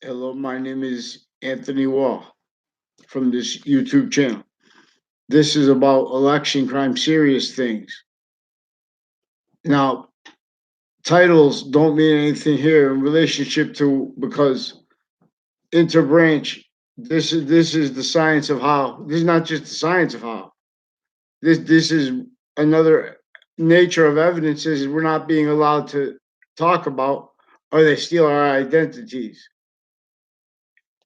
Hello, my name is Anthony Wall from this YouTube channel. This is about election crime, serious things. Now, titles don't mean anything here in relationship to because interbranch. This is the science of how. This is not just the science of how. This is another nature of evidence is we're not being allowed to talk about or they steal our identities.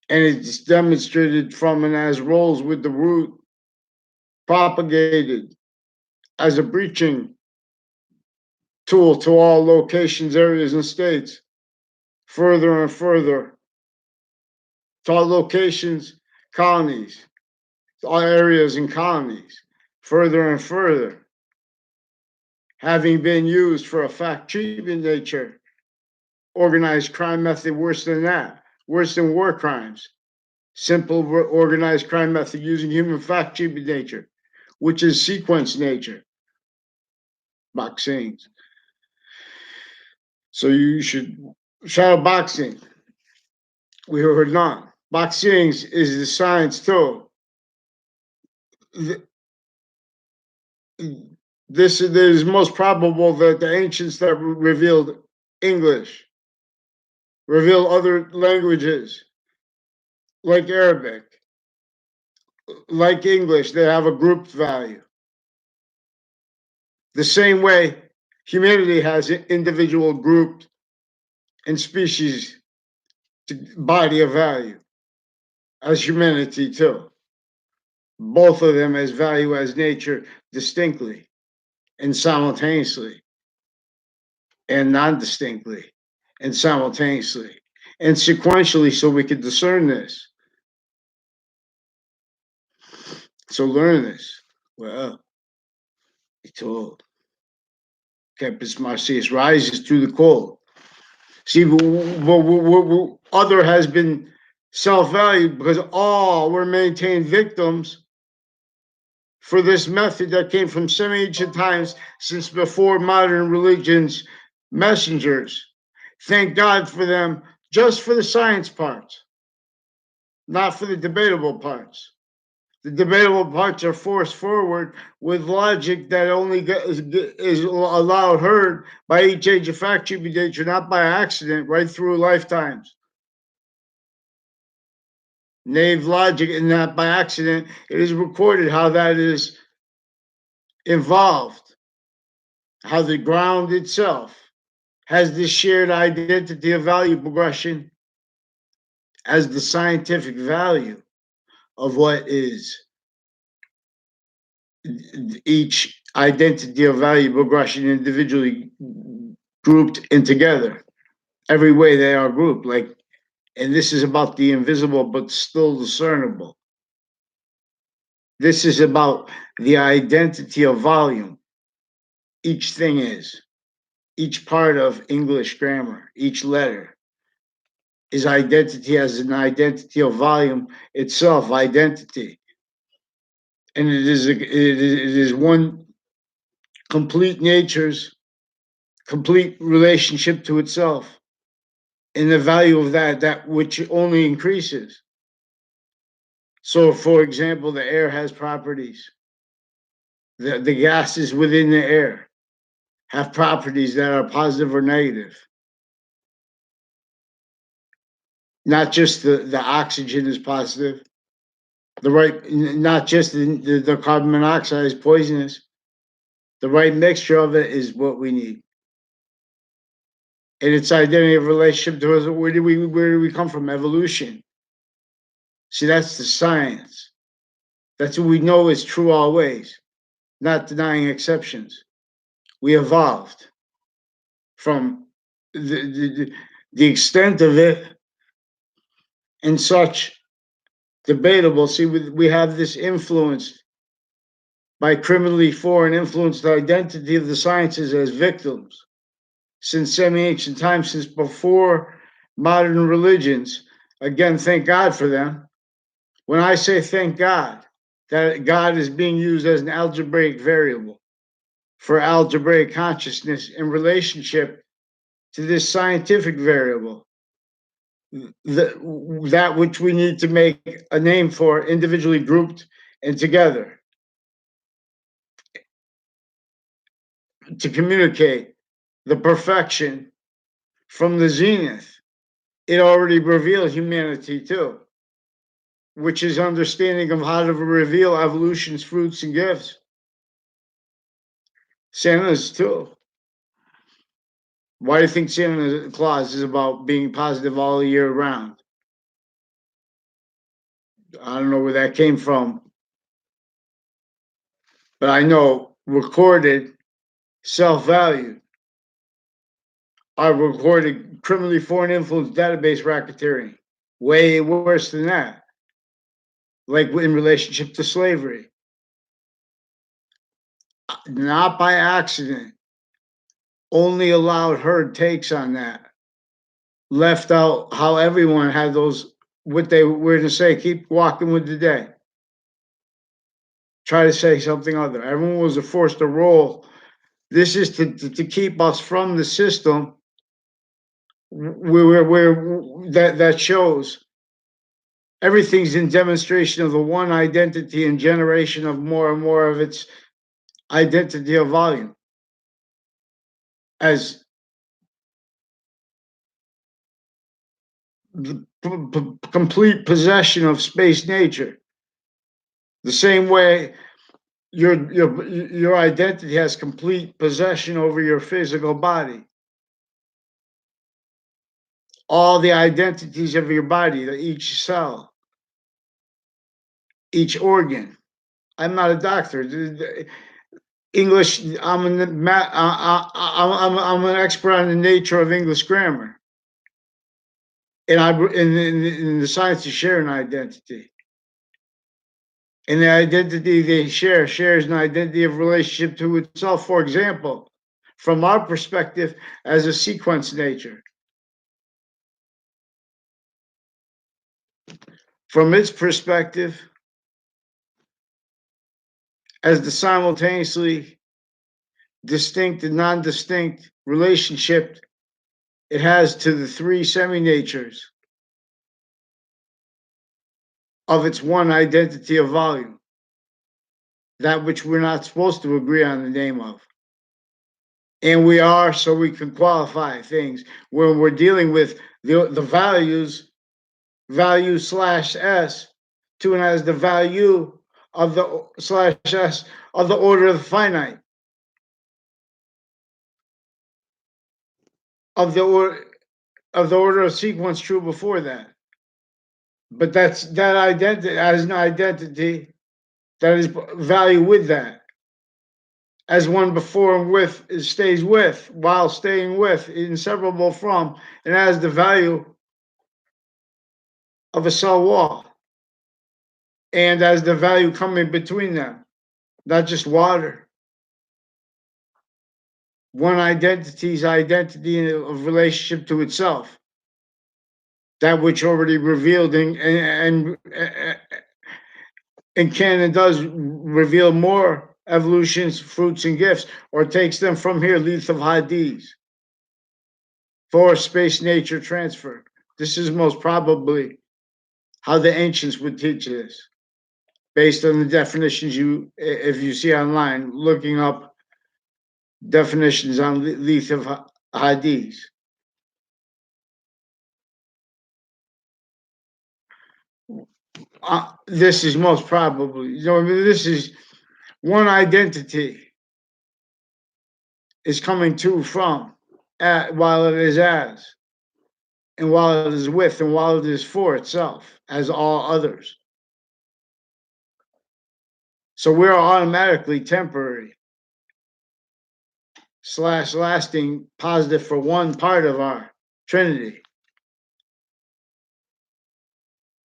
And it's demonstrated from and as roles with the root propagated as a breaching tool to all locations, areas, and states, further and further to all locations, colonies, to all areas and colonies, further and further, having been used for a fact treatment nature, organized crime method worse than that, worse than war crimes, simple organized crime method using human fact treatment nature, which is sequence nature, boxing. So you should shadow boxing. We heard none. Boxing is the science too. This is most probable that the ancients that revealed English reveal other languages like Arabic, like English. They have a grouped value. The same way humanity has individual grouped and species body of value as humanity too. Both of them as value as nature distinctly and simultaneously and non-distinctly and simultaneously and sequentially so we could discern this. So learn this. Well, he told Campus Marcius rises through the cold. See, other has been self-valued because all were maintained victims for this method that came from semi-ancient times since before modern religions messengers. Thank God for them, just for the science parts, not for the debatable parts. The debatable parts are forced forward with logic that only is allowed heard by each age of fact nature, not by accident, right through lifetimes. Naive logic, and not by accident, it is recorded how that is involved, how the ground itself has this shared identity of value progression as the scientific value of what is each identity of value progression individually grouped and together. Every way they are grouped, like, and this is about the invisible but still discernible. This is about the identity of volume. Each thing is, each part of English grammar, each letter is identity as an identity of volume itself, identity. And it is one complete nature's complete relationship to itself. And the value of that which only increases. So, for example, the air has properties. The gases within the air have properties that are positive or negative. Not just the oxygen is positive, the right, not just the carbon monoxide is poisonous. The right mixture of it is what we need. And its identity of relationship to us, where do we come from? Evolution. See, that's the science. That's what we know is true always, not denying exceptions. We evolved from the extent of it and such debatable. See, we have this influence by criminally foreign influenced identity of the sciences as victims since semi-ancient times, since before modern religions. Again, thank God for them. When I say thank God, that God is being used as an algebraic variable for algebraic consciousness in relationship to this scientific variable. that which we need to make a name for, individually grouped and together, to communicate the perfection from the zenith. It already reveals humanity too, which is understanding of how to reveal evolution's fruits and gifts. Santa's too. Why do you think Santa Claus is about being positive all year round? I don't know where that came from, but I know recorded self-value. I recorded criminally foreign influence database racketeering. Way worse than that. Like in relationship to slavery. Not by accident. Only allowed herd takes on that. Left out how everyone had those, what they were to say, keep walking with the day. Try to say something other. Everyone was forced to roll. This is to keep us from the system where that shows everything's in demonstration of the one identity and generation of more and more of its identity of volume as the complete possession of space nature. The same way your identity has complete possession over your physical body. All the identities of your body, each cell, each organ. I'm not a doctor. English. I'm an expert on the nature of English grammar, and in the science of sharing identity. And the identity they share shares an identity of relationship to itself. For example, from our perspective, as a sequence nature. From its perspective, as the simultaneously distinct and non-distinct relationship it has to the three semi-natures of its one identity of volume, that which we're not supposed to agree on the name of. And we are, so we can qualify things when we're dealing with the values, value slash S, to and as the value of the slash S of the order of the finite. Of the order of sequence true before that. But that identity as an identity that is value with that. As one before and with stays with, while staying with, inseparable from, and has the value of a cell wall. And as the value coming between them, not just water. One identity's identity of relationship to itself. That which already revealed and can and does reveal more evolutions, fruits, and gifts, or takes them from here, Leaf of Hades, for space nature transfer. This is most probably how the ancients would teach this, based on the definitions if you see online, looking up definitions on Leaf of Hades. This is most probably, this is one identity is coming to from while it is as, and while it is with, and while it is for itself, as all others. So we're automatically temporary / lasting positive for one part of our Trinity.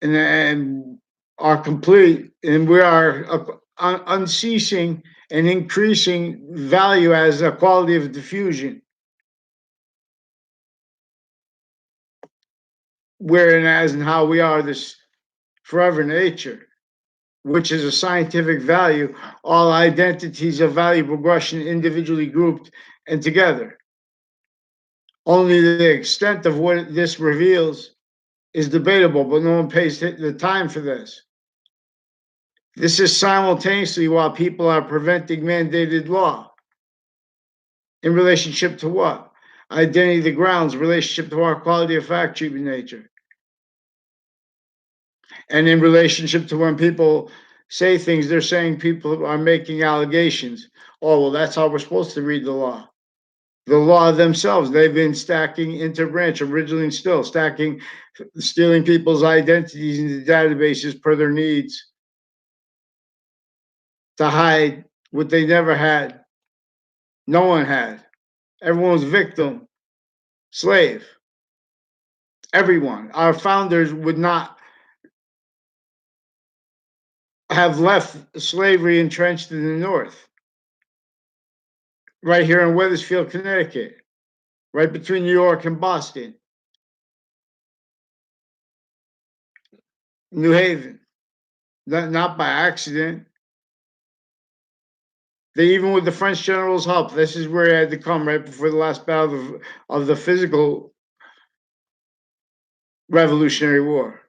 And are complete, and we are unceasing and increasing value as a quality of diffusion. Whereas and how we are this forever nature, which is a scientific value, all identities of value progression individually grouped and together. Only the extent of what this reveals is debatable, but no one pays the time for this. This is simultaneously while people are preventing mandated law. In relationship to what? Identity of the grounds, relationship to our quality of fact treatment nature. And in relationship to when people say things, they're saying people are making allegations. Oh, well, that's how we're supposed to read the law. The law themselves, they've been stacking interbranch originally and still stacking, stealing people's identities into databases per their needs to hide what they never had. No one had. Everyone was victim, slave. Everyone. Our founders would not have left slavery entrenched in the North, right here in Wethersfield, Connecticut, right between New York and Boston, New Haven, not by accident. They even with the French general's help, this is where he had to come right before the last battle of the physical Revolutionary War.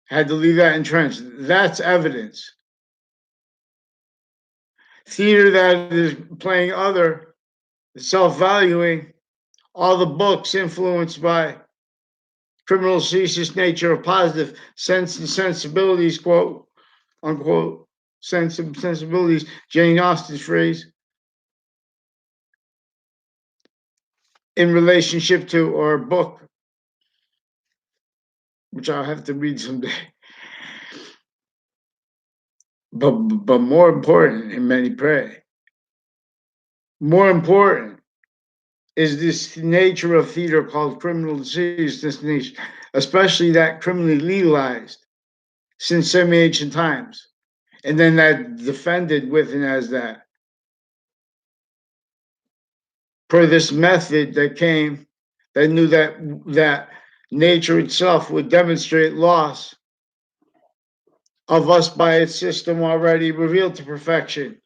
Had to leave that entrenched. That's evidence. Theater that is playing other, self-valuing, all the books influenced by criminal ceaseless nature of positive sense and sensibilities, quote unquote, sense and sensibilities, Jane Austen's phrase, in relationship to, or a book, which I'll have to read someday. But more important, and many pray, more important is this nature of theater called criminal disease, this niche, especially that criminally legalized since semi-ancient times, and then that defended with and as that. Per this method that came, that knew that nature itself would demonstrate loss of us by its system already revealed to perfection.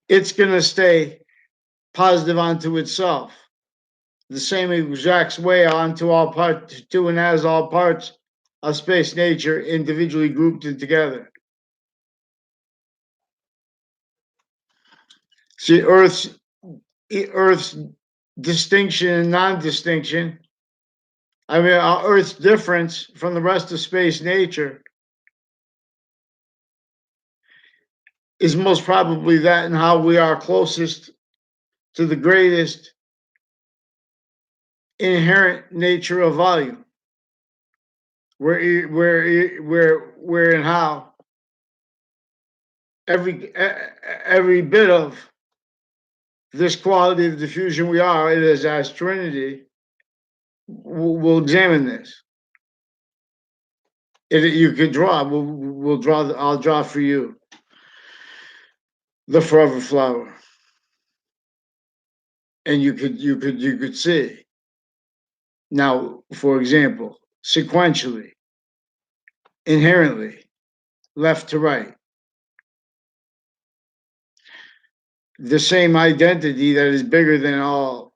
It's going to stay positive unto itself, the same exact way onto all parts, to and as all parts of space nature individually grouped and together. See, Earth's distinction and non-distinction. I mean, our Earth's difference from the rest of space nature is most probably that and how we are closest to the greatest inherent nature of volume. Where and how every bit of this quality of diffusion we are, it is as Trinity. We'll examine this. You could draw. We'll draw. I'll draw for you the forever flower, and you could see. Now, for example, sequentially, inherently, left to right, the same identity that is bigger than all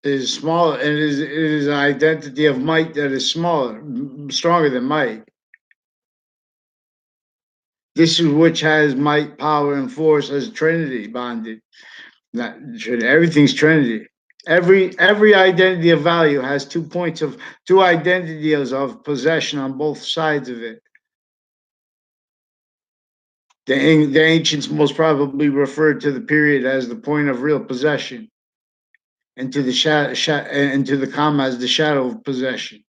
is smaller, and it is an identity of might that is smaller, stronger than might. This is which has might, power, and force as Trinity bonded. Not Trinity. Everything's Trinity. Every identity of value has 2 points of 2 identities of possession on both sides of it. The ancients most probably referred to the period as the point of real possession, and to the and to the comma as the shadow of possession.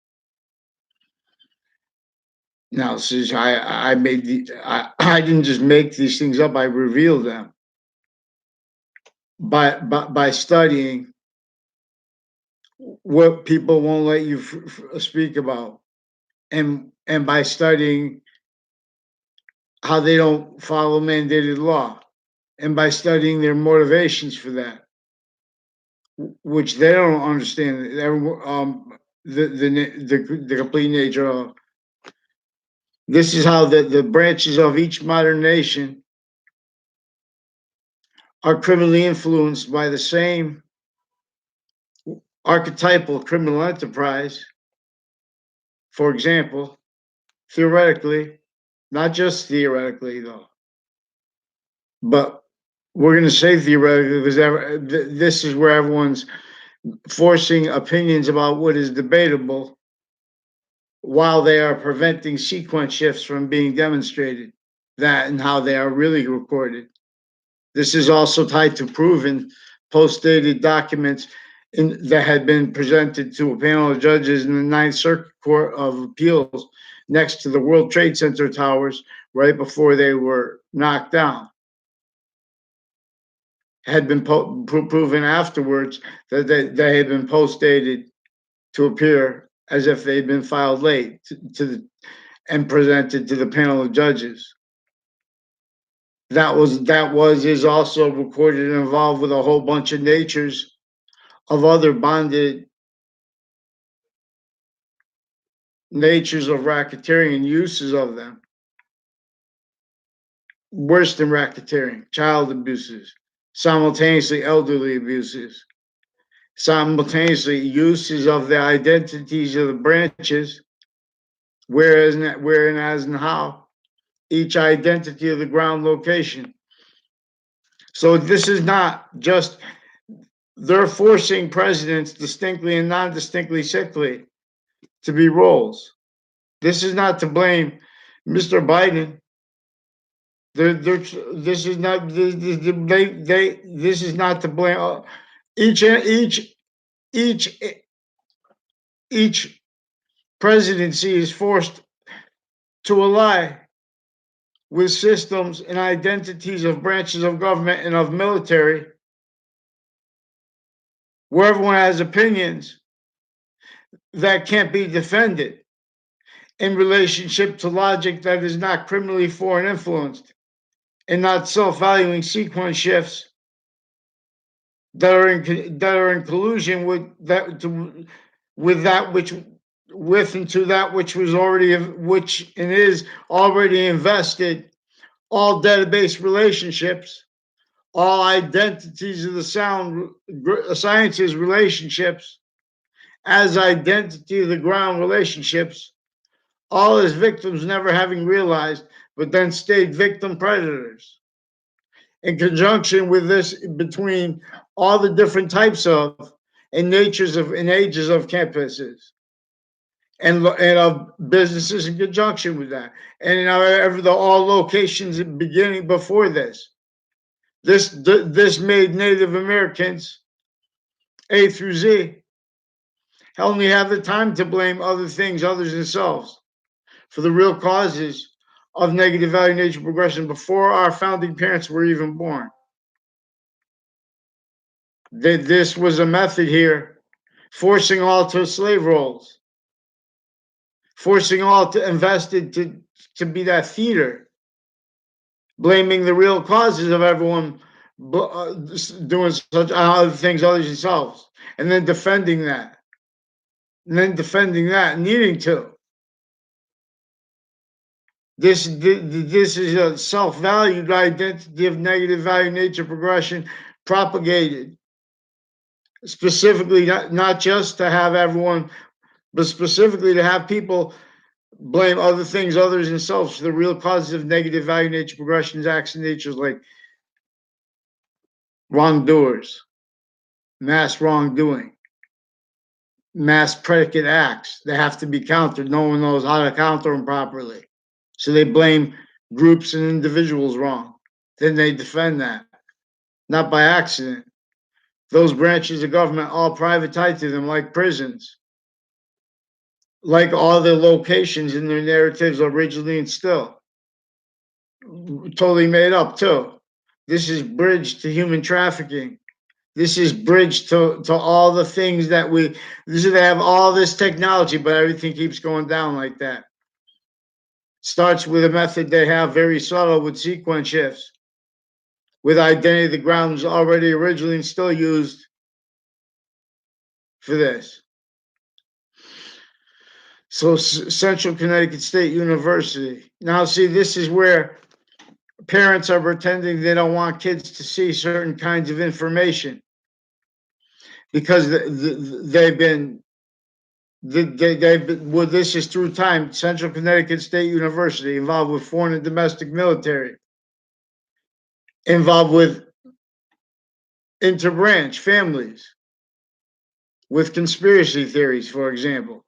Now, since I I didn't just make these things up; I revealed them by studying what people won't let you speak about, and by studying how they don't follow mandated law, and by studying their motivations for that, which they don't understand. The complete nature of. This is how the branches of each modern nation are criminally influenced by the same archetypal criminal enterprise, for example, theoretically, not just theoretically though, but we're going to say theoretically because this is where everyone's forcing opinions about what is debatable while they are preventing sequence shifts from being demonstrated, that and how they are really recorded. This is also tied to proven post-dated documents that had been presented to a panel of judges in the Ninth Circuit Court of Appeals next to the World Trade Center towers right before they were knocked down. Had been proven afterwards that they had been post-dated to appear as if they'd been filed late and presented to the panel of judges. That is also recorded and involved with a whole bunch of natures of other bonded natures of racketeering and uses of them. Worse than racketeering, child abuses, simultaneously elderly abuses, simultaneously uses of the identities of the branches, where and as and how, each identity of the ground location. So this is not just, they're forcing presidents distinctly and non-distinctly sickly to be roles. This is not to blame Mr. Biden. This is not this is not to blame. Each each presidency is forced to ally with systems and identities of branches of government and of military where everyone has opinions that can't be defended in relationship to logic that is not criminally foreign influenced and not self-valuing sequence shifts that are in collusion with that which was already, which and is already invested, all database relationships, all identities of the sciences relationships, as identity of the ground relationships, all as victims never having realized, but then stayed victim predators. In conjunction with this, between all the different types of and natures of and ages of campuses and of businesses in conjunction with that, and all locations beginning before this. This made Native Americans A through Z only have the time to blame other things other than themselves for the real causes of negative value nature progression before our founding parents were even born. This was a method here, forcing all to slave roles, forcing all to invested to be that theater, blaming the real causes of everyone doing such other things other than themselves, and then defending that, needing to. This is a self-valued identity of negative value nature progression propagated specifically, not just to have everyone, but specifically to have people blame other things other than themselves for the real causes of negative value nature progressions, acts and natures like wrongdoers, mass wrongdoing, mass predicate acts that have to be countered. No one knows how to counter them properly. So they blame groups and individuals wrong. Then they defend that, not by accident. Those branches of government all private tied to them, like prisons, like all the locations in their narratives originally and still. Totally made up too. This is bridged to human trafficking. This is bridged to all the things that they have all this technology, but everything keeps going down like that. Starts with a method they have very subtle with sequence shifts, with identity the grounds already originally and still used for this. So Central Connecticut State University. Now see, this is where parents are pretending they don't want kids to see certain kinds of information. because they've been they've been, well, this is through time. Central Connecticut State University involved with foreign and domestic military, involved with interbranch families, with conspiracy theories, for example.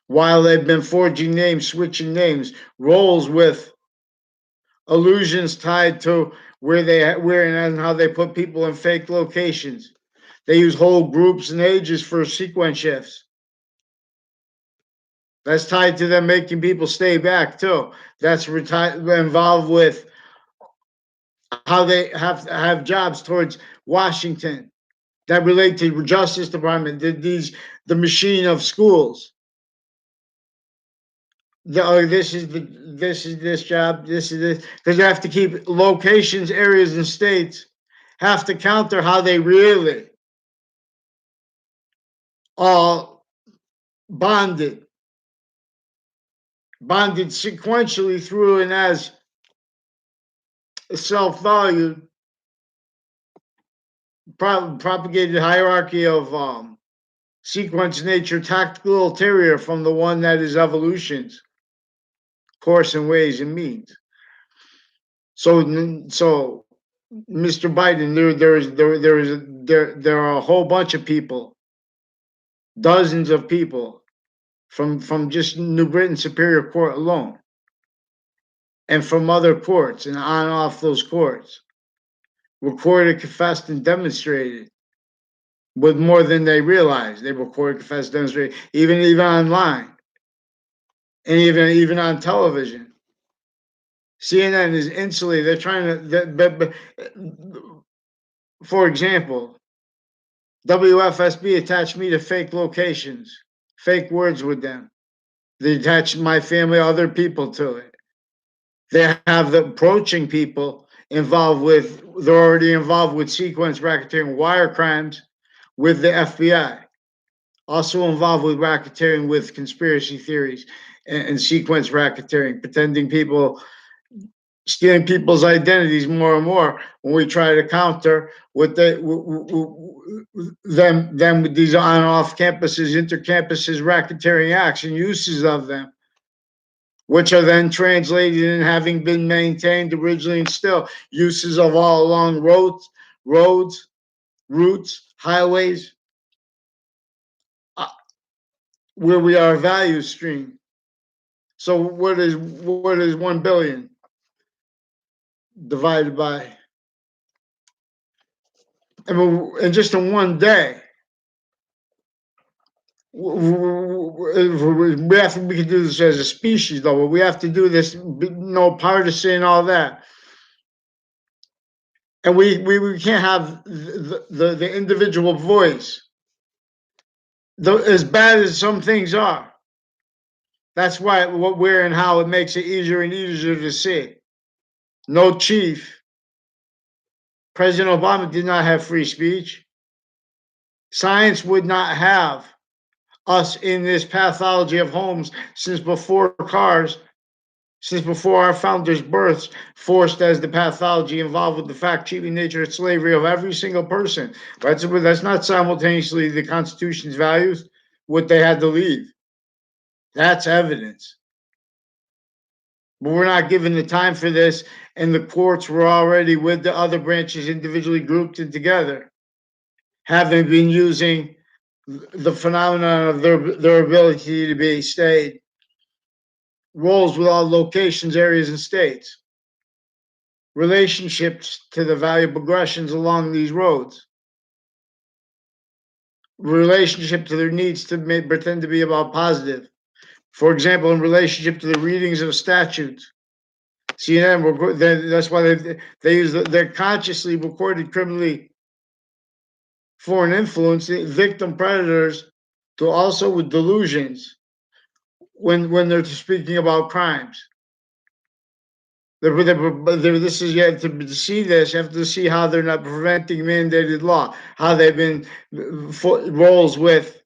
While they've been forging names, switching names, roles with allusions tied to where and how they put people in fake locations. They use whole groups and ages for sequence shifts. That's tied to them making people stay back too. That's involved with how they have jobs towards Washington that relate to Justice Department, the machine of schools. This is this job, this is this, because you have to keep locations, areas, and states have to counter how they really all bonded sequentially through and as a self-valued propagated hierarchy of sequence nature tactical ulterior from the one that is evolution's course and ways and means. So Mr. Biden, there are a whole bunch of people, dozens of people from just New Britain Superior Court alone, and from other courts and on and off those courts, recorded, confessed, and demonstrated with more than they realized. They recorded, confessed, demonstrated, even online, and even on television. CNN is insulated. They're trying to, for example, WFSB attached me to fake locations, fake words with them. They attach my family, other people to it. They have the approaching people involved with, they're already involved with sequence racketeering, wire crimes with the FBI. Also involved with racketeering with conspiracy theories and sequence racketeering, pretending people, stealing people's identities more and more when we try to counter what them with these on and off campuses, intercampuses, racketeering acts and uses of them, which are then translated and having been maintained originally and still uses of all along routes, highways, where we are a value stream. So what is 1 billion divided by? I mean, and just in one day, we can do this as a species, though. We have to do this, no partisan, all that, and we can't have the individual voice. As bad as some things are, that's why what, where, and how it makes it easier and easier to see. No chief. President Obama did not have free speech. Science would not have us in this pathology of homes since before cars, since before our founders' births, forced as the pathology involved with the fact, cheating nature, and slavery of every single person. That's not simultaneously the Constitution's values, what they had to leave. That's evidence. But we're not given the time for this, and the courts were already with the other branches individually grouped and together, having been using the phenomenon of their ability to be stayed roles with all locations, areas, and states, relationships to the value progressions along these roads, relationship to their needs to pretend to be about positive. For example, in relationship to the readings of statutes. CNN, that's why they use they're consciously recorded criminally foreign influence victim predators to also with delusions when they're speaking about crimes. This is, you have to see this. You have to see how they're not preventing mandated law, how they've been roles with,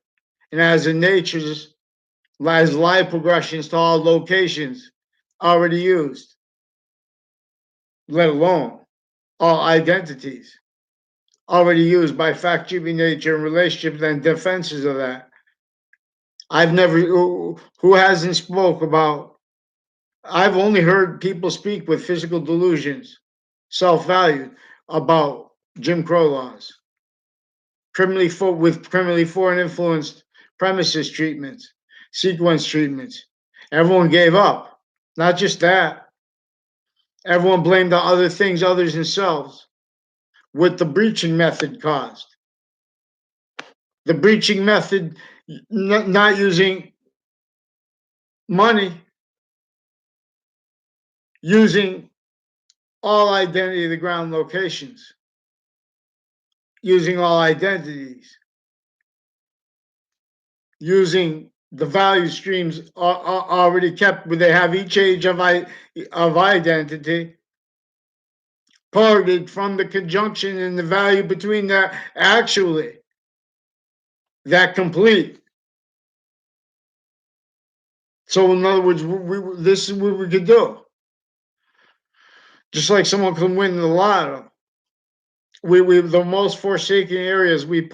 and as in nature's as live progressions to all locations already used, let alone all identities. already used by fact, keeping nature and relationship and defenses of that. I've never, who hasn't spoke about, I've only heard people speak with physical delusions, self-value, about Jim Crow laws, criminally foreign influenced premises treatments, sequence treatments. Everyone gave up. Not just that, everyone blamed the other things other than themselves, what the breaching method caused. The breaching method, not using money, using all identity of the ground locations, using all identities, using the value streams already kept, where they have each age of identity parted from the conjunction and the value between that, actually that complete. So in other words, this is what we could do. Just like someone can win the lotto, we the most forsaken areas we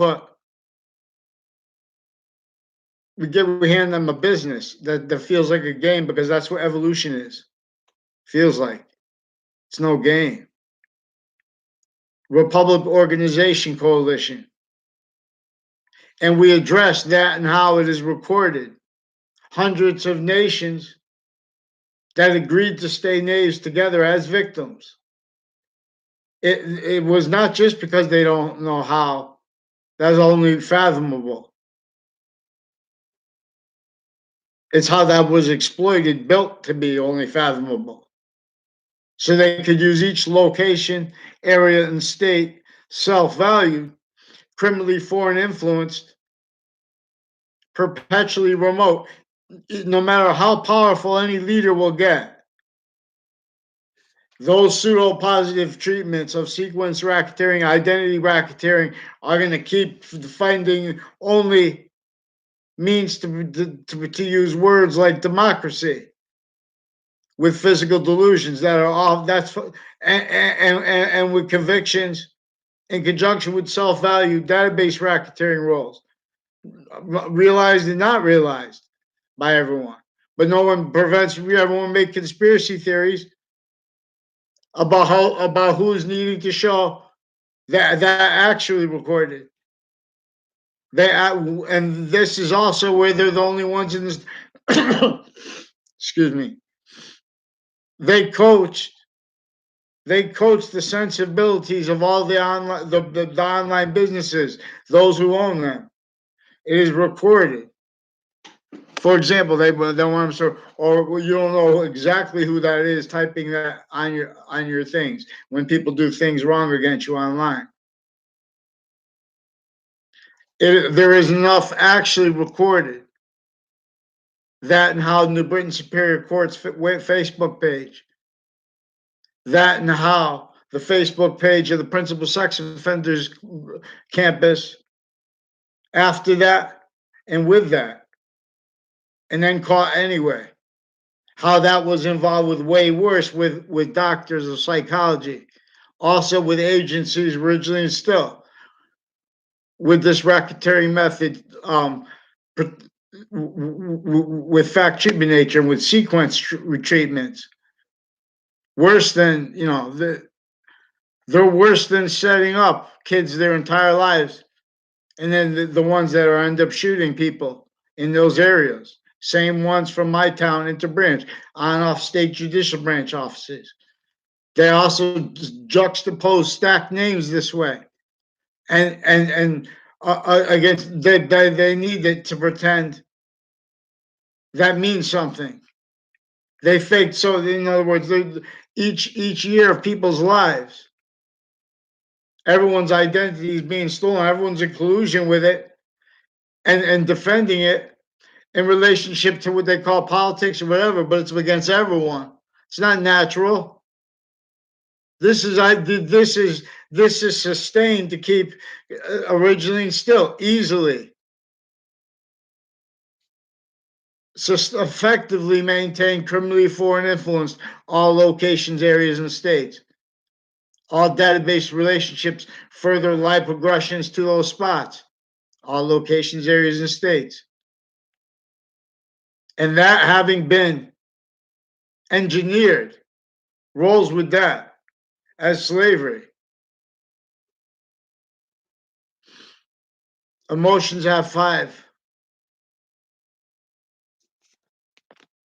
hand them a business that feels like a game, because that's what evolution is. Feels like it's no game. Republic Organization Coalition. And we address that and how it is recorded. Hundreds of nations that agreed to stay natives together as victims. It was not just because they don't know how. That's only fathomable. It's how that was exploited, built to be only fathomable. So they could use each location, area, and state self-valued, criminally foreign influenced, perpetually remote, no matter how powerful any leader will get. Those pseudo-positive treatments of sequence racketeering, identity racketeering, are going to keep finding only means to use words like democracy with physical delusions that are off. And with convictions in conjunction with self-value database racketeering roles, realized and not realized by everyone. But no one prevents everyone make conspiracy theories about who's needing to show that actually recorded. And this is also where they're the only ones in this. Excuse me. They coached the sensibilities of all the online businesses, those who own them. It is recorded. For example, they want to, or you don't know exactly who that is typing that on your things when people do things wrong against you online. There is enough actually recorded. That and how New Britain Superior Court's Facebook page. That and how the Facebook page of the Principal Sex Offenders Campus, after that and with that, and then caught anyway. How that was involved with way worse with doctors of psychology, also with agencies originally and still, with this racketeering method, with fact treatment nature and with sequence treatments. Worse than, they're worse than setting up kids their entire lives. And then the ones that end up shooting people in those areas. Same ones from my town into branch, on off state judicial branch offices. They also juxtapose stacked names this way. And against, they need it to pretend that means something. They faked, so in other words, each year of people's lives, everyone's identity is being stolen. Everyone's in collusion with it and defending it in relationship to what they call politics or whatever, but it's against everyone. It's not natural. This is sustained to keep originally and still easily effectively maintain criminally foreign influence all locations, areas, and states. All database relationships further lie progressions to those spots, all locations, areas, and states. And that having been engineered rolls with that as slavery. Emotions have five.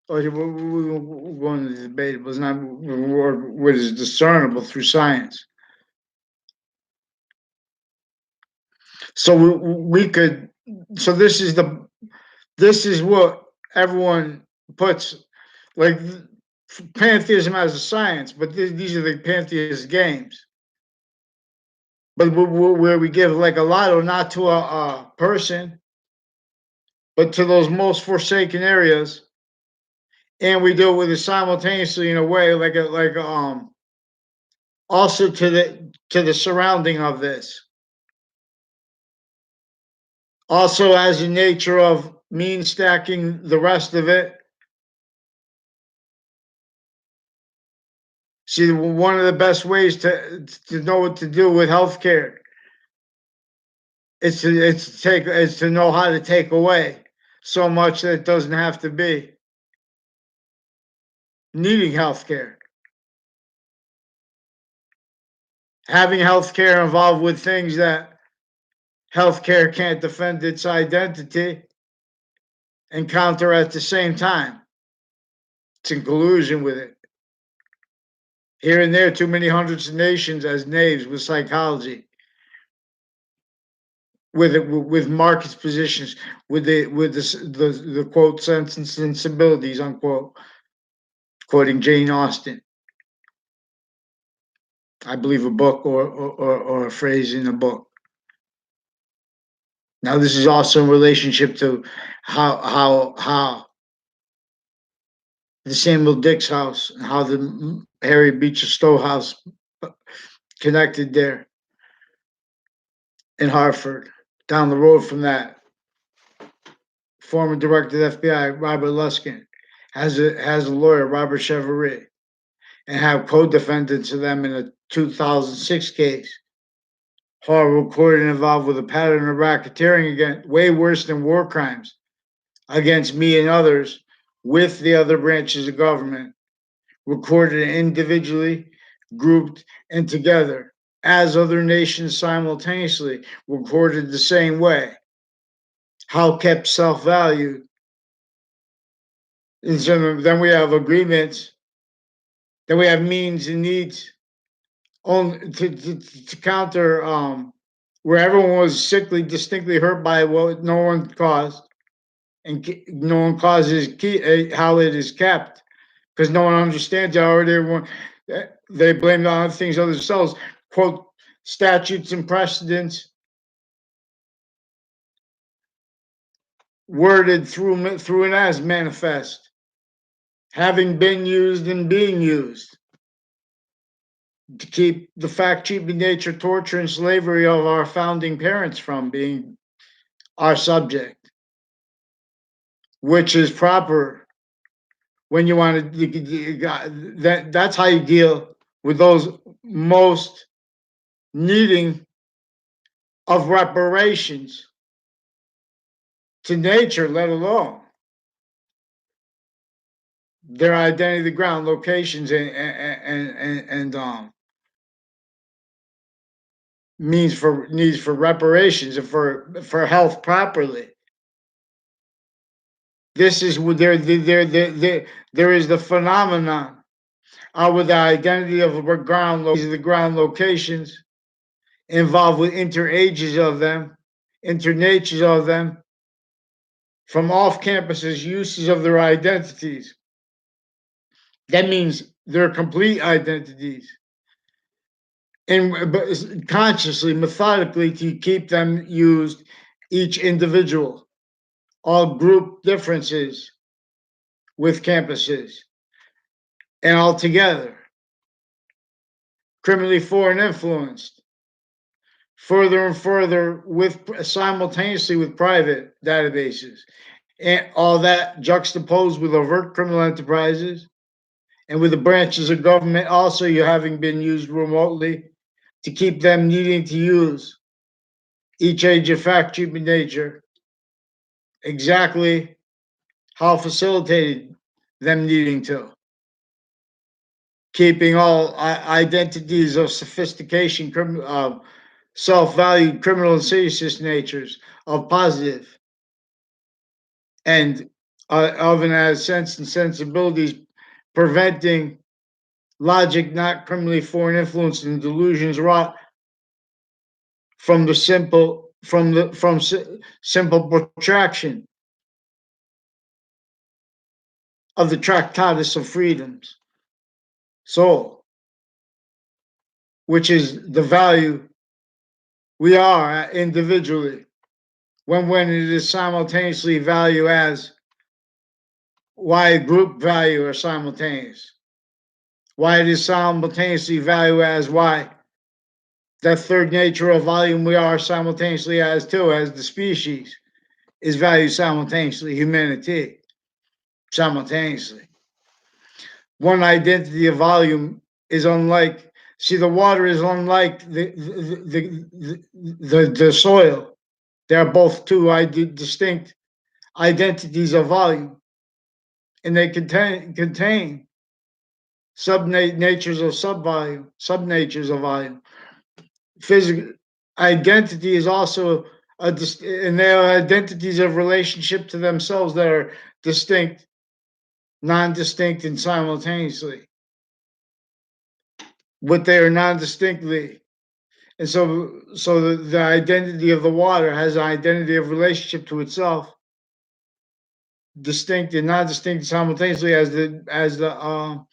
Oh, we're going to debate, but it's not what is discernible through science. So we could. So this is what everyone puts, like, pantheism as a science, but these are the pantheist games. But where we give like a lotto not to a person, but to those most forsaken areas, and we do it with it simultaneously in a way also to the surrounding of this. Also, as a nature of mean stacking the rest of it. See, one of the best ways to know what to do with healthcare is to know how to take away so much that it doesn't have to be needing healthcare. Having healthcare involved with things that healthcare can't defend its identity and counter at the same time. It's in collusion with it. Here and there, too many hundreds of nations as knaves with psychology, with markets positions, with the quote sense and sensibilities unquote, quoting Jane Austen. I believe a book or a phrase in a book. Now, this is also in relationship to how the Samuel Dix house and how the Harry Beecher Stowe house connected there in Hartford. Down the road from that, former director of the FBI, Robert Luskin, has a lawyer, Robert Chevrolet, and have co-defendants of them in a 2006 case. Horror recorded involved with a pattern of racketeering again, way worse than war crimes against me and others with the other branches of government, recorded individually, grouped, and together, as other nations simultaneously recorded the same way. How kept self-value. And so then we have agreements, then we have means and needs on to counter where everyone was sickly, distinctly hurt by what no one caused, and no one causes how it is kept, because no one understands how everyone they blame it on things other themselves. Quote statutes and precedents worded through and as manifest, having been used and being used to keep the fact, cheapening nature, torture, and slavery of our founding parents from being our subject, which is proper when you want to. That's how you deal with those most needing of reparations to nature, let alone their identity, the ground, locations, and needs for reparations and for health properly. This is what there is the phenomenon with the identity of the ground locations involved with interages of them, internatures of them, from off campuses uses of their identities. That means their complete identities. And consciously, methodically, to keep them used, each individual, all group differences with campuses, and all together, criminally foreign influenced, further and further with simultaneously with private databases, and all that juxtaposed with overt criminal enterprises, and with the branches of government also you having been used remotely to keep them needing to use each age of fact treatment nature exactly how facilitated them needing to, keeping all identities of sophistication, self-valued, criminal and seditious natures of positive and of and as sense and sensibilities, preventing logic not criminally foreign influence and delusions wrought from the simple protraction of the tractatus of freedoms soul, which is the value we are individually, when it is simultaneously value as why group value are simultaneous, why it is simultaneously value as why that third nature of volume we are simultaneously as too, as the species is valued simultaneously, humanity simultaneously. One identity of volume is unlike, see, the water is unlike the soil. They're both two distinct identities of volume, and they contain subnatures of subvolume, subnatures of volume. Physical identity is also and they are identities of relationship to themselves that are distinct, non-distinct, and simultaneously. What they are non-distinctly, and so the identity of the water has an identity of relationship to itself, distinct and non-distinct simultaneously, as the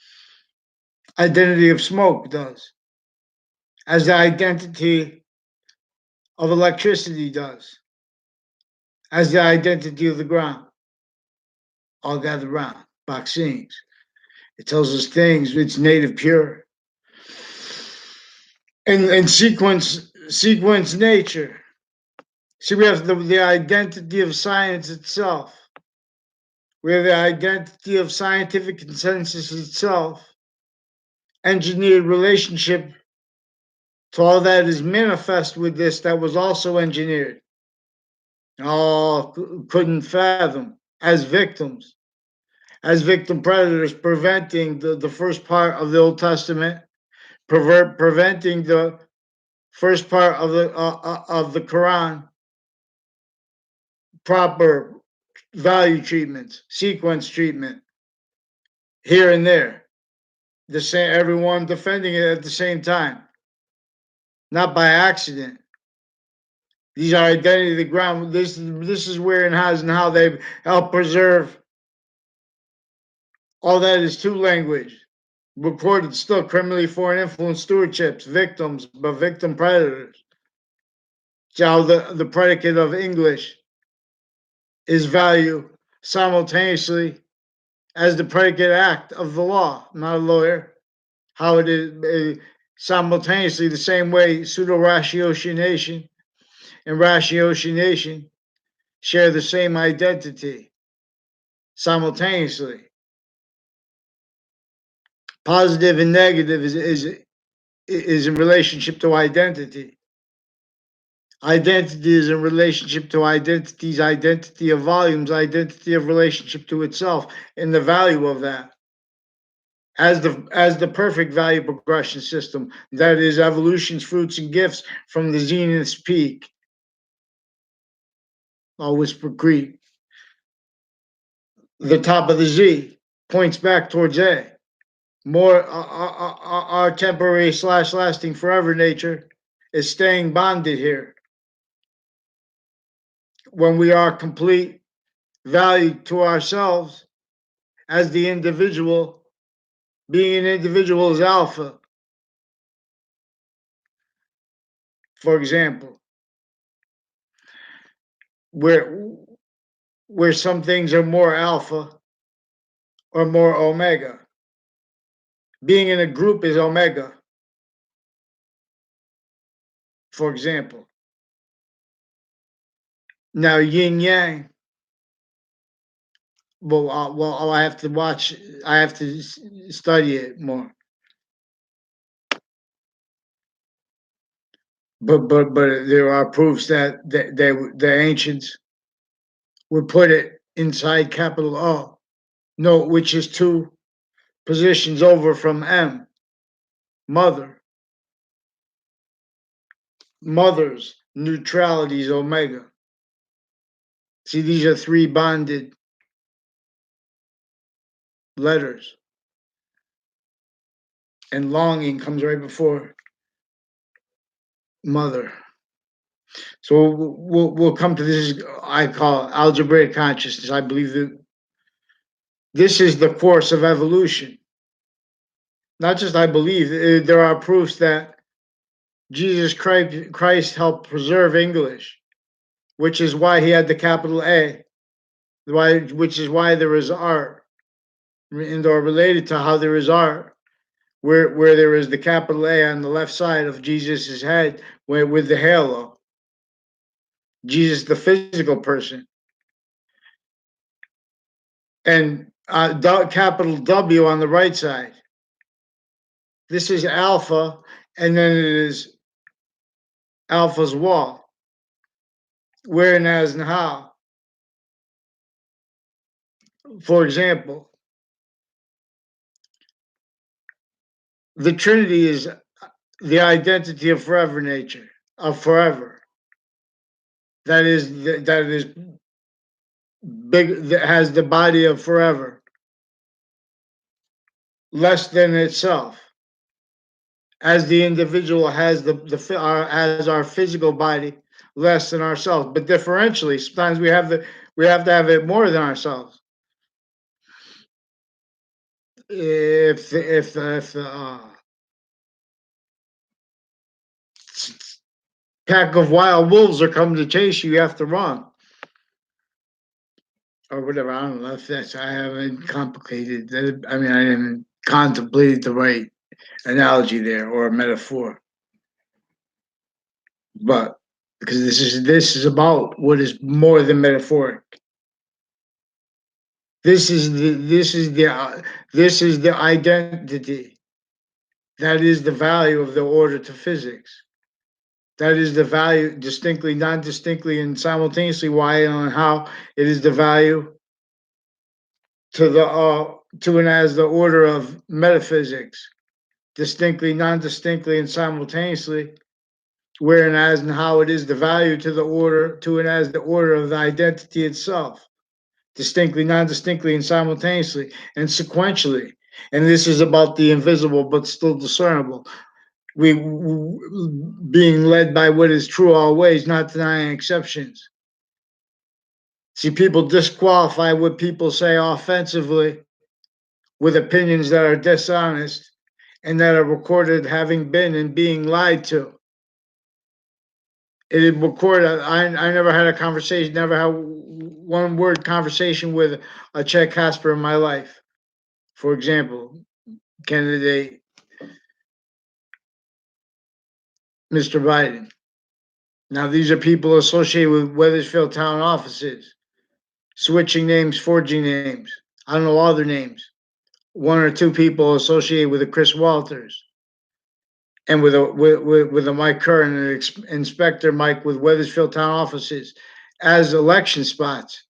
identity of smoke does, as the identity of electricity does, as the identity of the ground, all gathered around vaccines. It tells us things. It's native pure, and sequence nature. See, we have the identity of science itself. We have the identity of scientific consensus itself, engineered relationship to all that is manifest with this that was also engineered. All couldn't fathom as victim predators, preventing the first part of the Old Testament, preventing the first part of the Quran, proper value treatments, sequence treatment, here and there. The same, everyone defending it at the same time, not by accident. These are identity of the ground. This is where and how they help preserve all that is to language. Recorded still criminally foreign influence stewardships, victims, but victim predators. How the predicate of English is value simultaneously as the predicate act of the law. I'm not a lawyer. How it is simultaneously the same way pseudo ratiocination and ratiocination share the same identity simultaneously. Positive and negative is in relationship to identity. Identity is in relationship to identities, identity of volumes, identity of relationship to itself, and the value of that as the perfect value progression system that is evolution's fruits and gifts from the zenith's peak. I'll whisper creep. The top of the Z points back towards A. More our temporary / lasting forever nature is staying bonded here. When we are complete value to ourselves as the individual, being an individual is alpha. For example, where some things are more alpha or more omega. Being in a group is omega, for example. Now yin yang. Well, I have to watch. I have to study it more. But there are proofs that the ancients would put it inside capital O. Note which is two positions over from M. Mother. Mother's neutrality is omega. See, these are three bonded letters. And longing comes right before mother. So we'll come to this, I call algebraic consciousness. I believe that this is the course of evolution. Not just I believe, there are proofs that Jesus Christ helped preserve English, which is why he had the capital A, which is why there is art, and or related to how there is art, where there is the capital A on the left side of Jesus's head, with the halo. Jesus, the physical person, and capital W on the right side. This is alpha, and then it is alpha's wall. Where and as and how. For example, the Trinity is the identity of forever nature, of forever. That is big. That has the body of forever, less than itself. As the individual has as our physical body less than ourselves, but differentially, sometimes we have to have it more than ourselves. If the pack of wild wolves are coming to chase you, you have to run. Or whatever. I don't know if that's, I haven't complicated. I mean, I haven't contemplated the right analogy there or a metaphor. But because this is about what is more than metaphoric. This is the identity. That is the value of the order to physics. That is the value distinctly, non-distinctly, and simultaneously why and how it is the value to and as the order of metaphysics, distinctly, non-distinctly, and simultaneously, where and as and how it is the value to and as the order of the identity itself, distinctly, non-distinctly, and simultaneously, and sequentially. And this is about the invisible but still discernible. We being led by what is true always, not denying exceptions. See, people disqualify what people say offensively with opinions that are dishonest and that are recorded having been and being lied to. It recorded. I never had a conversation, never had one word conversation with a Chet Casper in my life. For example, candidate Mr. Biden. Now, these are people associated with Weathersfield town offices, switching names, forging names. I don't know all their names. One or two people associated with a Chris Walters, and with a Mike Curran, and Inspector Mike with Weathersfield town offices as election spots,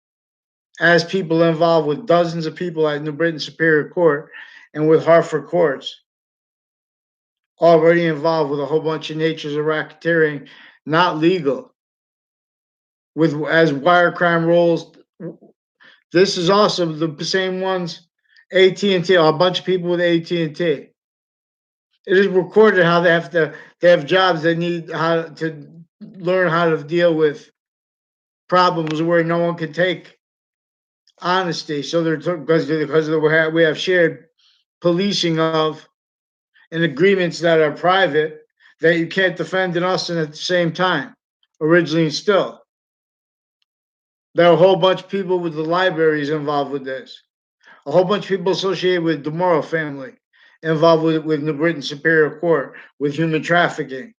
as people involved with dozens of people at New Britain Superior Court and with Hartford courts, already involved with a whole bunch of natures of racketeering, not legal, with as wire crime rolls. This is also the same ones, AT&T, a bunch of people with AT&T. It is recorded how they have jobs that need how to learn how to deal with problems where no one can take honesty. So they're because we have shared policing of and agreements that are private that you can't defend in us and at the same time, originally and still. There are a whole bunch of people with the libraries involved with this. A whole bunch of people associated with the Morrow family involved with New Britain Superior Court, with human trafficking,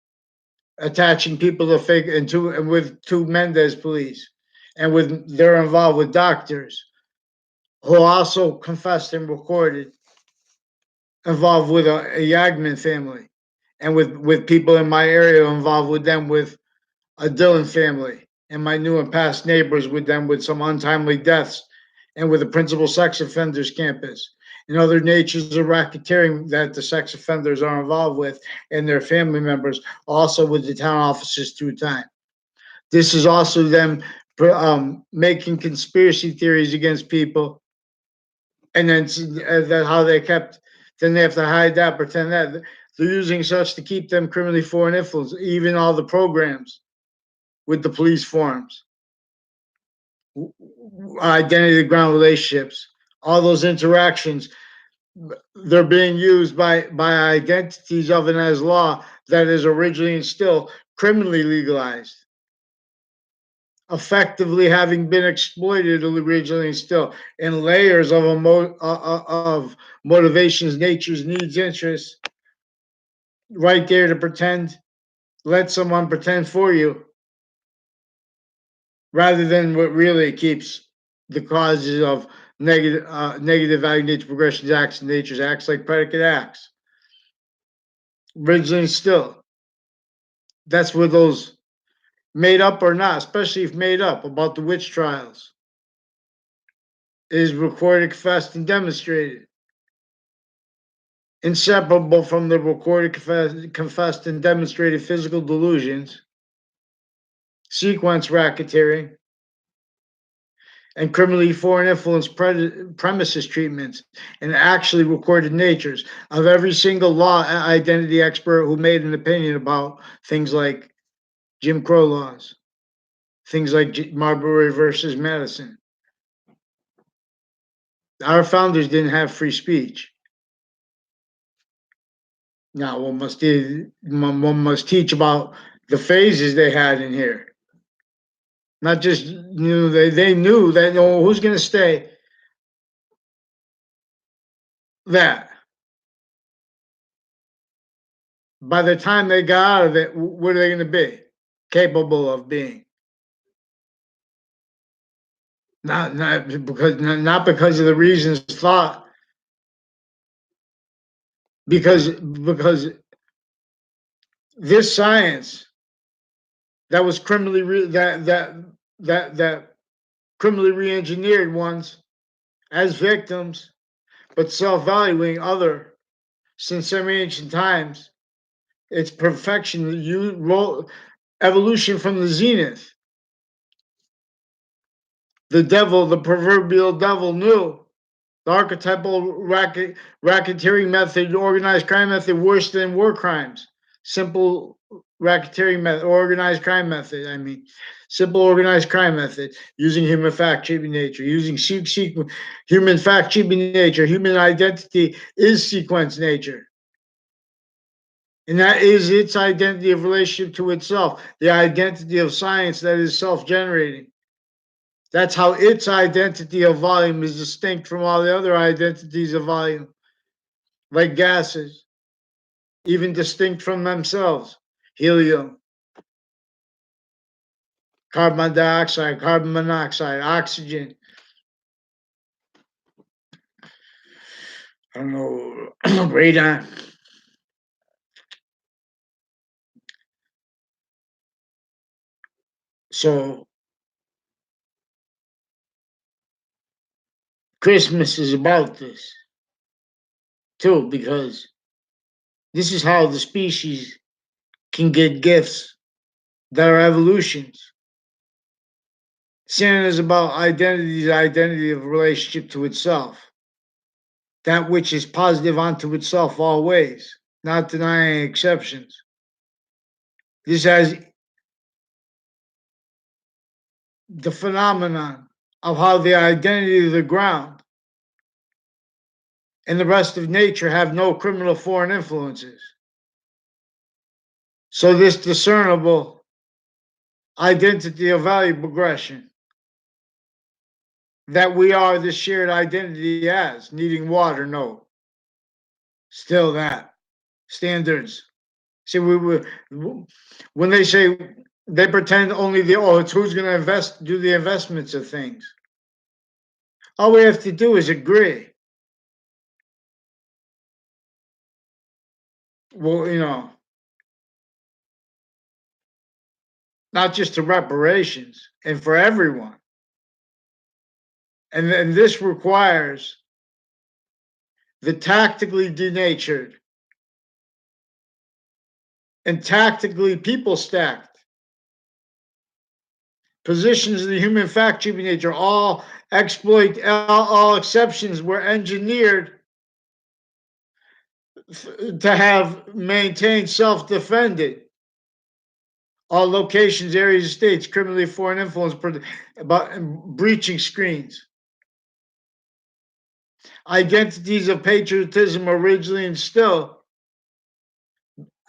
attaching people to fake and with two Mendez police, and they're involved with doctors who also confessed and recorded, involved with a Yagman family, and with people in my area involved with them, with a Dillon family, and my new and past neighbors with them with some untimely deaths, and with the principal sex offenders campus, and other natures of racketeering that the sex offenders are involved with and their family members, also with the town offices through time. This is also them making conspiracy theories against people, and then that how they kept. Then they have to hide that, pretend that they're using such to keep them criminally foreign influence. Even all the programs with the police forums, identity ground relationships, all those interactions, they're being used by identities of and as law that is originally and still criminally legalized, effectively having been exploited originally and still in layers of of motivations, natures, needs, interests, right there to pretend, let someone pretend for you, rather than what really keeps the causes of negative value, nature, progressions, acts, and natures, acts like predicate acts. Originally, still, that's where those made up or not, especially if made up about the witch trials, is recorded, confessed, and demonstrated. Inseparable from the recorded, confessed, and demonstrated physical delusions, sequence racketeering, and criminally foreign influence premises treatments, and actually recorded natures of every single law identity expert who made an opinion about things like Jim Crow laws, things like Marbury versus Madison. Our founders didn't have free speech. Now one must teach about the phases they had in here. Not just they knew that who's going to stay that. By the time they got out of it, what are they going to be capable of being? Not because of the reasons thought, because this science that was criminally that criminally re-engineered ones as victims, but self-valuing other since semi-ancient times. It's perfection. You roll evolution from the zenith. The devil, the proverbial devil, knew the archetypal racketeering method, organized crime method, worse than war crimes. Simple racketeering method, organized crime method. I mean, simple organized crime method using human fact, cheaping nature, using human fact, cheaping nature. Human identity is sequence nature. And that is its identity of relationship to itself, the identity of science that is self-generating. That's how its identity of volume is distinct from all the other identities of volume, like gases, even distinct from themselves. Helium, carbon dioxide, carbon monoxide, oxygen. I don't know, radon. So Christmas is about this too, because this is how the species can get gifts that are evolutions. Santa is about identity, the identity of relationship to itself. That which is positive unto itself always, not denying exceptions. This has the phenomenon of how the identity of the ground and the rest of nature have no criminal foreign influences. So this discernible identity of value progression that we are this shared identity as needing water, no. Still that. Standards. See, when they say they pretend only it's who's going to do the investments of things. All we have to do is agree. Well, not just to reparations, and for everyone. And this requires the tactically denatured and tactically people stacked positions of the human fact treatment nature. All exceptions were engineered to have maintained self-defended. All locations, areas, states, criminally foreign influence, about breaching screens. Identities of patriotism originally and still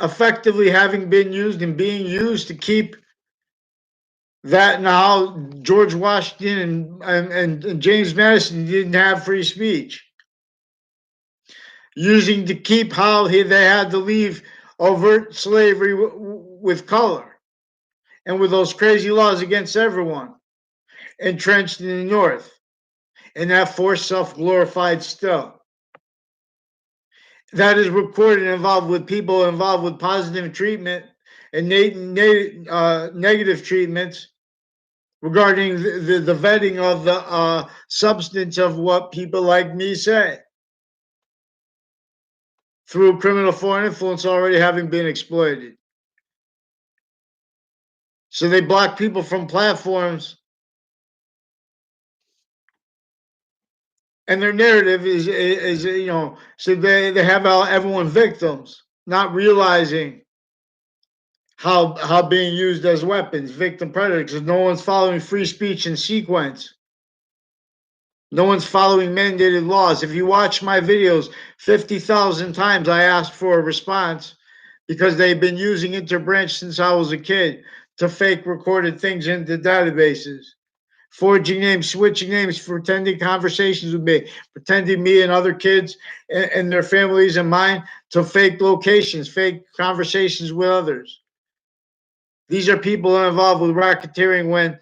effectively having been used and being used to keep that. Now George Washington and James Madison didn't have free speech, using to keep how they had to leave overt slavery with color and with those crazy laws against everyone entrenched in the North, and that force self-glorified still. That is recorded and involved with people involved with positive treatment and negative treatments regarding the vetting of the substance of what people like me say through criminal foreign influence already having been exploited. So they block people from platforms, and their narrative is so they have everyone victims, not realizing how being used as weapons, victim predators, because no one's following free speech in sequence. No one's following mandated laws. If you watch my videos 50,000 times, I asked for a response because they've been using Interbranch since I was a kid to fake recorded things into databases, forging names, switching names, pretending conversations with me, pretending me and other kids and their families and mine to fake locations, fake conversations with others. These are people involved with racketeering when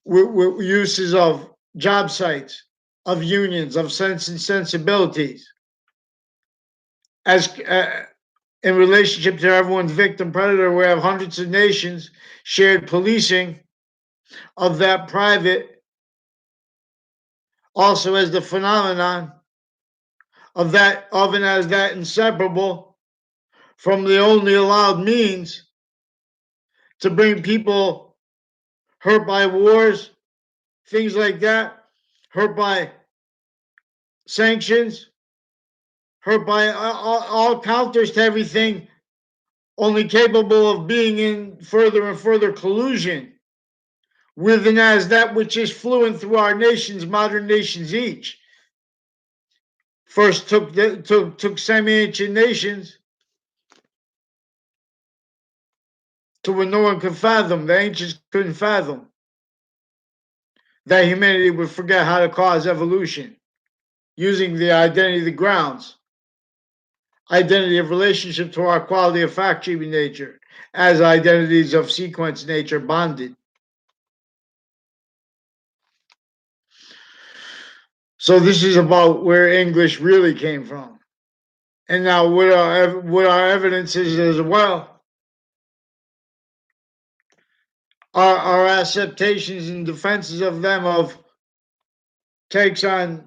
with uses of job sites, of unions, of sense and sensibilities, as in relationship to everyone's victim predator. We have hundreds of nations shared policing of that private, also as the phenomenon of and as that inseparable from the only allowed means to bring people hurt by wars, things like that, hurt by sanctions, hurt by all counters to everything, only capable of being in further and further collusion with and as that which is fluent through our nations, modern nations each. First took semi-ancient nations to where no one could fathom, the ancients couldn't fathom, that humanity would forget how to cause evolution using the identity of the grounds, identity of relationship to our quality of fact treatment nature as identities of sequence nature bonded. So this is about where English really came from. And now what our evidence is as well, our acceptations and defenses of them of takes on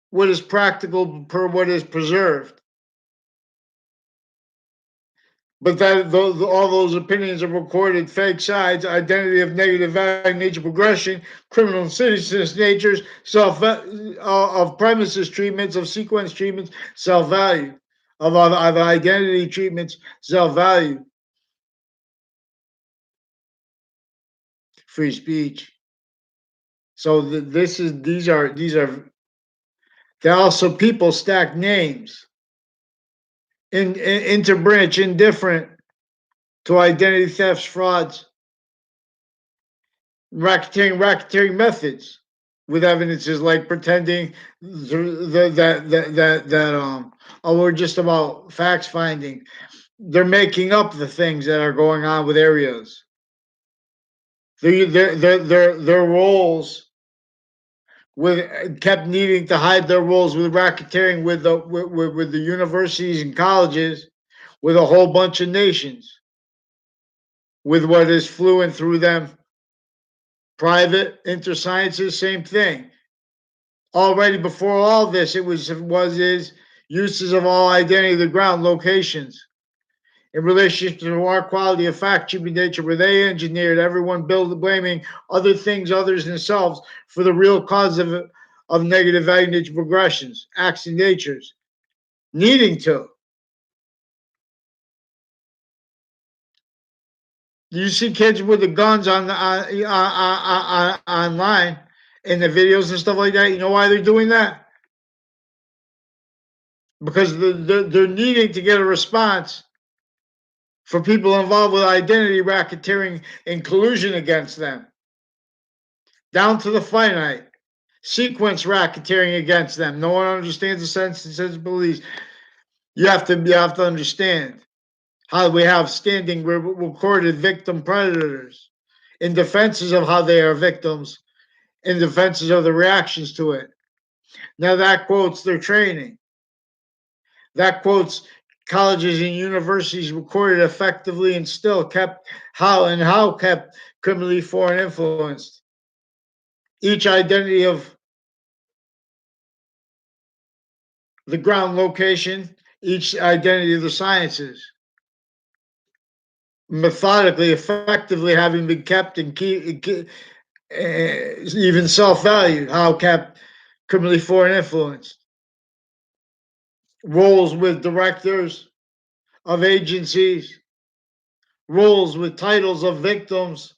what is practical per what is preserved. But that all those opinions are recorded fake sides, identity of negative value, nature progression, criminal citizens natures, of premises treatments, of sequence treatments, self value, of identity treatments, self value, free speech. So these are they're also people stack names in interbranch, indifferent to identity thefts, frauds, racketeering methods with evidences like pretending that oh, we're just about facts finding. They're making up the things that are going on with areas. Their roles with kept needing to hide their roles with racketeering with the universities and colleges with a whole bunch of nations. with what is fluent through them. Private intersciences, same thing. Already before all this, it was is uses of all identity of the ground locations in relationship to our quality of fact, human nature, where they engineered everyone blaming other things, others themselves, for the real cause of negative value nature progressions, acts and natures, needing to. You see kids with the guns online in the videos and stuff like that. You know why they're doing that? Because they're needing to get a response for people involved with identity racketeering and collusion against them, down to the finite. Sequence racketeering against them. No one understands the sense and sensibilities. You have to understand how we have standing recorded victim predators in defenses of how they are victims, in defenses of the reactions to it. Now that quotes their training. That quotes colleges and universities recorded effectively and still kept how kept criminally foreign influenced. Each identity of the ground location, each identity of the sciences, methodically, effectively having been kept and even self-valued, how kept criminally foreign influenced. Roles with directors of agencies, roles with titles of victims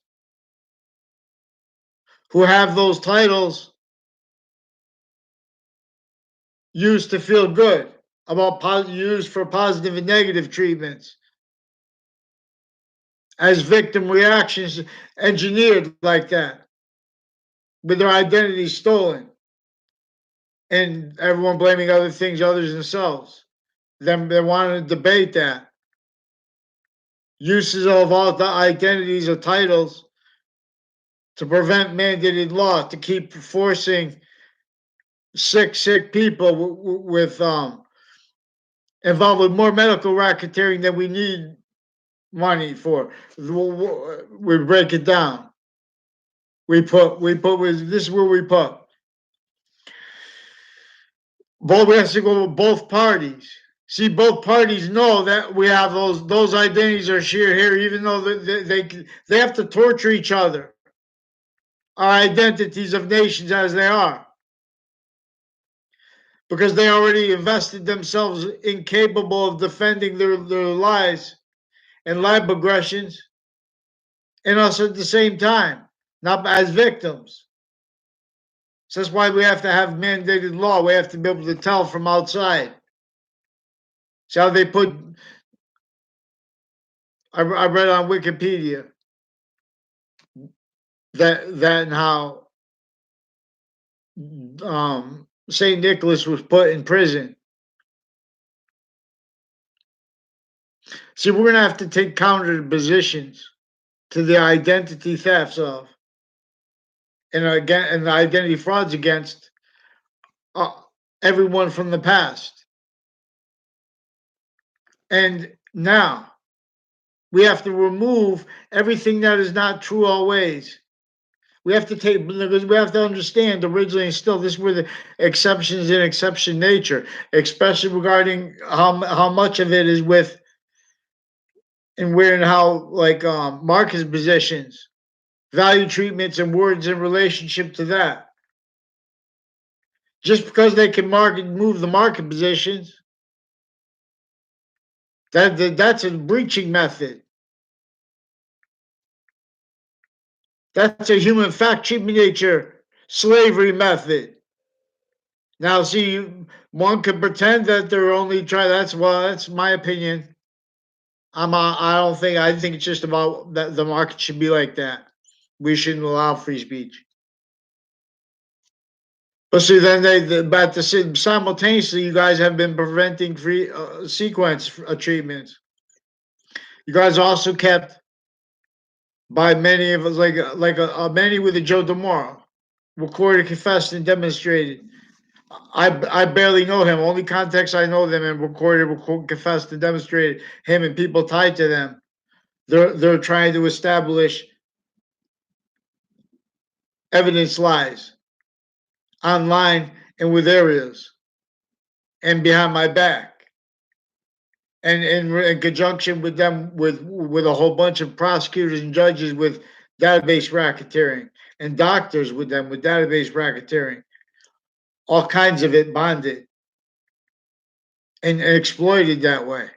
who have those titles used to feel good about used for positive and negative treatments as victim reactions engineered like that with their identities stolen and everyone blaming other things others themselves. Them they want to debate that uses of all the identities or titles to prevent mandated law to keep forcing sick people with involved with more medical racketeering than we need money for. We break it down. We put this is where we put. Both we have to go with both parties. See, both parties know that we have those identities are shared here, even though they have to torture each other. Our identities of nations as they are, because they already invested themselves incapable of defending their lives and life aggressions, and us at the same time, not as victims. So that's why we have to have mandated law. We have to be able to tell from outside. See how they put. I read on Wikipedia that and how Saint Nicholas was put in prison. See, we're gonna have to take counter positions to the identity thefts of and the identity frauds against uh, everyone from the past. And now we have to remove everything that is not true always. We have to take because we have to understand originally and still this is where the exceptions in exception nature, especially regarding how much of it is with and where and how like market positions, value treatments and words in relationship to that. Just because they can move the market positions, that's a breaching method. That's a human fact treatment nature slavery method. Now, see, one could pretend that they're only trying. That's my opinion. I don't think. I think it's just about that the market should be like that. We shouldn't allow free speech. But see, then but simultaneously, you guys have been preventing free sequence treatments. You guys also kept by many of us, many with the Joe DeMoro, recorded, confessed, and demonstrated. I barely know him. Only context I know them and recorded, confessed, and demonstrated him and people tied to them They're trying to establish evidence lies online and with areas and behind my back. And in conjunction with them, with a whole bunch of prosecutors and judges with database racketeering, and doctors with them with database racketeering, all kinds of it bonded and exploited that way.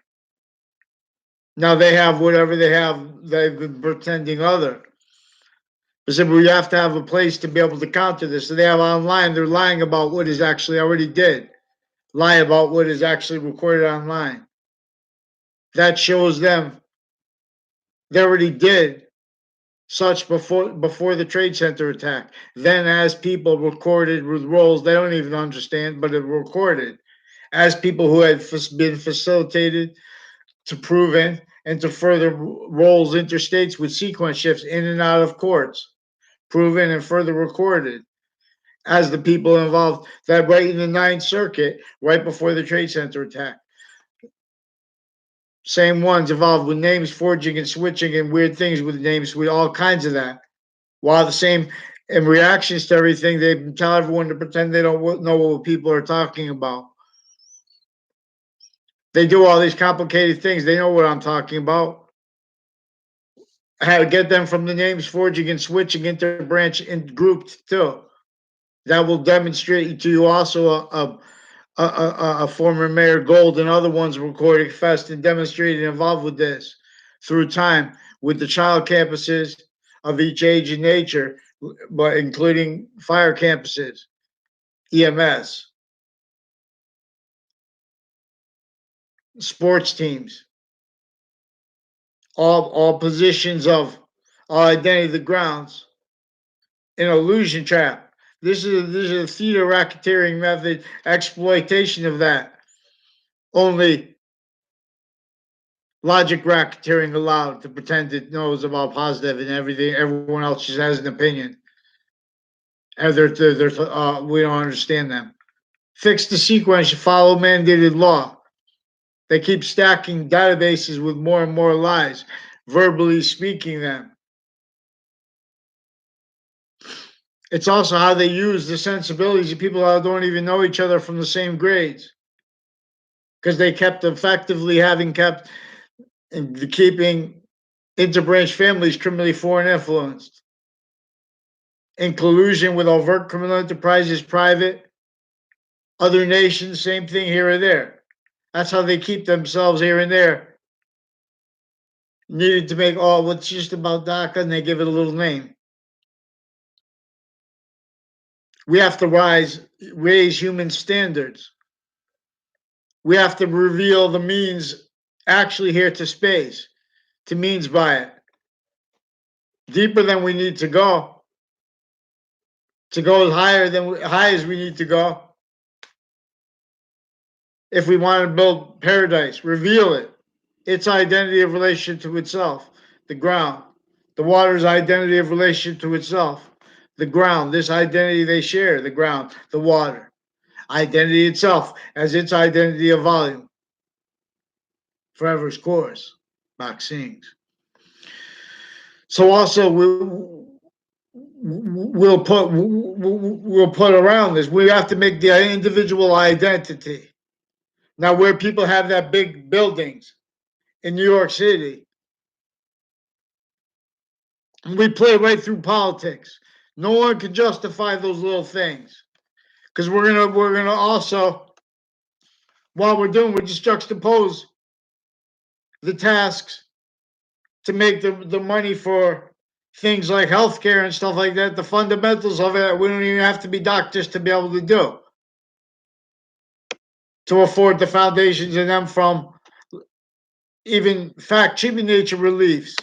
Now they have whatever they have, they've been pretending other. But said we have to have a place to be able to counter this. So they have online, they're lying about what is actually already did, lie about what is actually recorded online. That shows them they already did such before the Trade Center attack. Then, as people recorded with roles they don't even understand, but it recorded as people who had been facilitated to proven and to further roles interstates with sequence shifts in and out of courts, proven and further recorded as the people involved that right in the Ninth Circuit, right before the Trade Center attack. Same ones involved with names forging and switching and weird things with names, with all kinds of that. While the same in reactions to everything, they tell everyone to pretend they don't know what people are talking about. They do all these complicated things. They know what I'm talking about. How to get them from the names forging and switching into branch and grouped too. That will demonstrate to you also a former Mayor Gold and other ones recording fest and demonstrated involved with this through time with the child campuses of each age and nature, but including fire campuses, EMS, sports teams, all positions of all identity of the grounds, an illusion trap. This is a theater racketeering method, exploitation of that. Only logic racketeering allowed to pretend it knows about positive and everything. Everyone else just has an opinion. And we don't understand them. Fix the sequence, follow mandated law. They keep stacking databases with more and more lies, verbally speaking them. It's also how they use the sensibilities of people that don't even know each other from the same grades. Because they kept effectively having kept and keeping interbranch families criminally foreign influenced. In collusion with overt criminal enterprises, private, other nations, same thing here and there. That's how they keep themselves here and there. Needed to make, oh, what's just about DACA, and they give it a little name. We have to raise human standards. We have to reveal the means actually here to space, to means by it. Deeper than we need to go as high as we need to go. If we want to build paradise, reveal it. Its identity of relation to itself, the ground. The water's identity of relation to itself, the ground. This identity they share, the ground, the water. Identity itself as its identity of volume. Forever's course, Bach sings. So also we'll put around this. We have to make the individual identity. Now, where people have that big buildings in New York City, we play right through politics. No one can justify those little things because we're gonna also, while we're just juxtapose the tasks to make the money for things like healthcare and stuff like that. The fundamentals of it, we don't even have to be doctors to be able to do, to afford the foundations in them from even fact-cheating nature reliefs.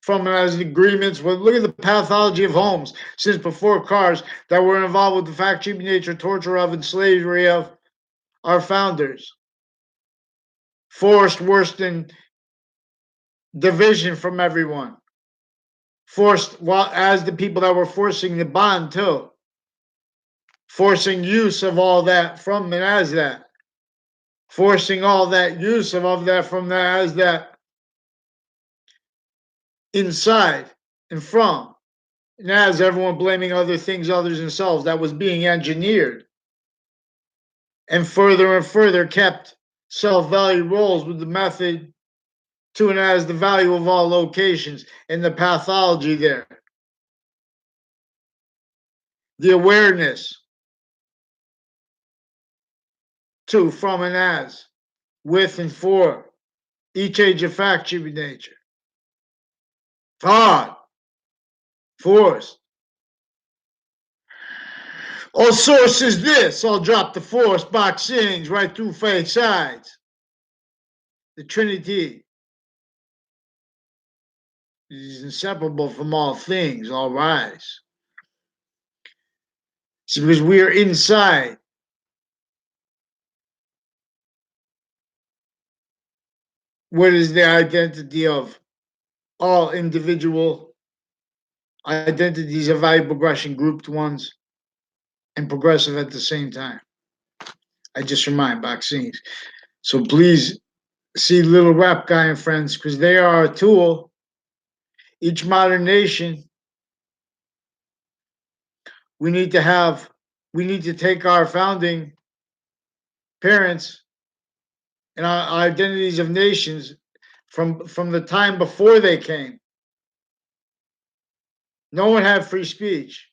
From as agreements with, look at the pathology of homes since before cars that were involved with the fact-cheating nature, torture of, and slavery of our founders. Forced worse than division from everyone. Forced, well, as the people that were forcing the bond too. Forcing use of all that from and as that. Forcing all that use of that from that as that. inside and from. And as everyone blaming other things, others themselves, that was being engineered and further kept self-value roles with the method to and as the value of all locations and the pathology there. The awareness to, from, and as, with and for, each age of fact should be nature. Thought, force. All source is this. I'll drop the force, boxings right through fake sides. The Trinity is inseparable from all things, all rise. See, because we are inside. What is the identity of all individual identities of value progression, grouped ones, and progressive at the same time? I just remind vaccines. So please see Little Rap Guy and friends, because they are a tool. Each modern nation, we need to take our founding parents and our identities of nations from the time before they came. No one had free speech.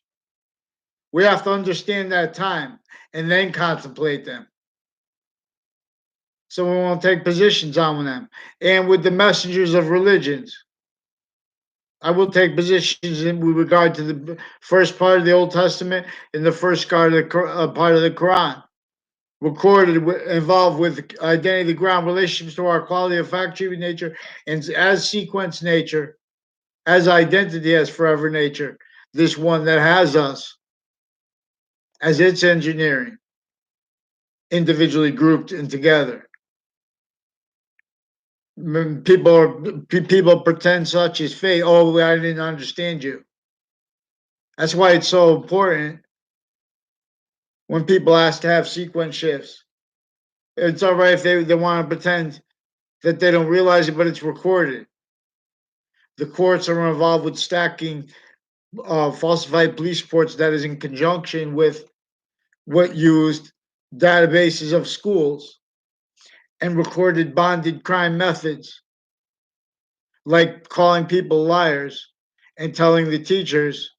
We have to understand that time and then contemplate them. So we won't take positions on them. And with the messengers of religions, I will take positions in with regard to the first part of the Old Testament and the first part of the Quran. Recorded, involved with identity of the ground, relationships to our quality of fact, treatment nature, and as sequence nature, as identity, as forever nature, this one that has us as its engineering, individually grouped and together. People pretend such as fate. Oh, I didn't understand you. That's why it's so important when people ask to have sequence shifts. It's all right if they want to pretend that they don't realize it, but it's recorded. The courts are involved with stacking falsified police reports that is in conjunction with what used databases of schools and recorded bonded crime methods, like calling people liars and telling the teachers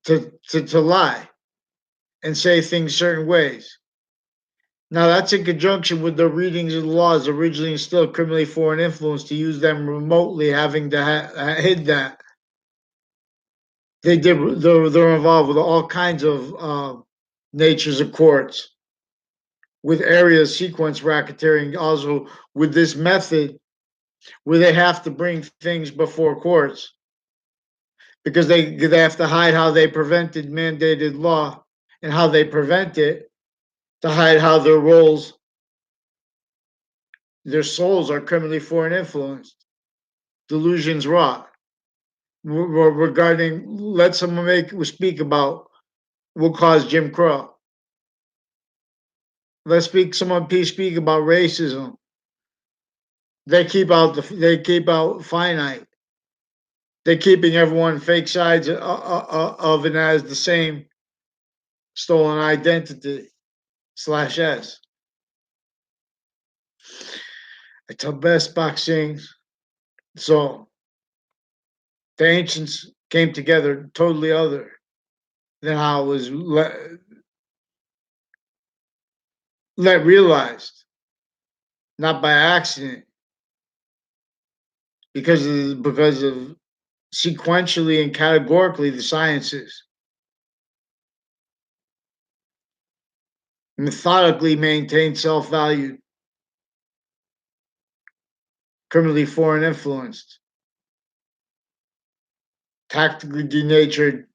to lie and say things certain ways. Now, that's in conjunction with the readings of the laws originally instilled criminally foreign influence to use them remotely, having to hid that. They're involved with all kinds of natures of courts, with area sequence racketeering, also with this method where they have to bring things before courts because they have to hide how they prevented mandated law and how they prevent it, to hide how their roles, their souls are criminally foreign influenced. Delusions wrought regarding, let someone speak about will cause Jim Crow. Someone speak about racism. They keep out finite. They're keeping everyone fake sides of and as the same stolen identity slash S. I tell best boxing. So the ancients came together totally other than how it was realized, not by accident, because of sequentially and categorically the sciences methodically maintain self-valued, criminally foreign influenced, tactically denatured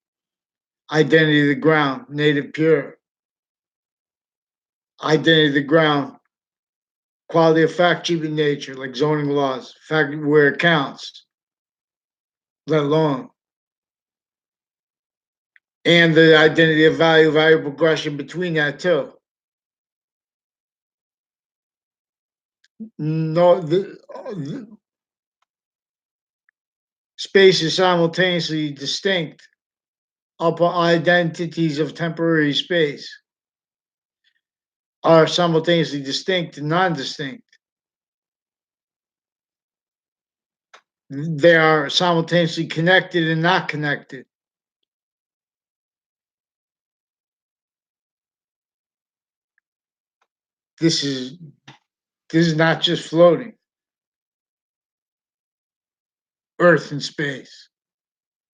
identity of the ground, native pure, identity of the ground, quality of fact, cheaping nature, like zoning laws, fact where it counts, let alone. And the identity of value progression between that too. No, Space is simultaneously distinct identities of temporary space are simultaneously distinct and non-distinct. They are simultaneously connected and not connected. This is not just floating. Earth and space.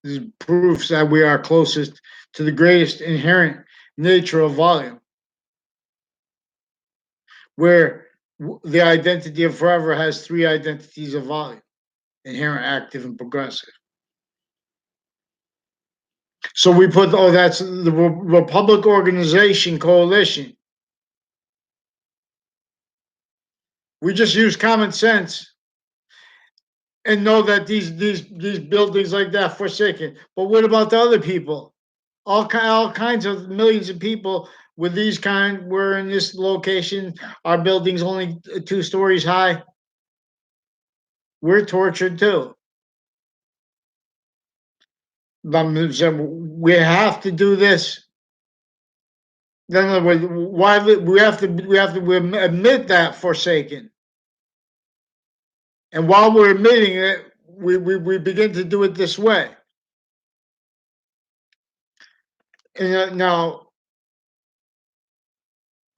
This is proofs that we are closest to the greatest inherent nature of volume, where the identity of forever has three identities of volume: inherent, active, and progressive. So we put, that's the Republic Organization Coalition. We just use common sense and know that these buildings like that forsaken. But what about the other people? All kinds of millions of people with these kind. We're in this location. Our building's only 2 stories high. We're tortured too. We have to do this. In other words, why we have to admit that forsaken. And while we're admitting it, we begin to do it this way. And now,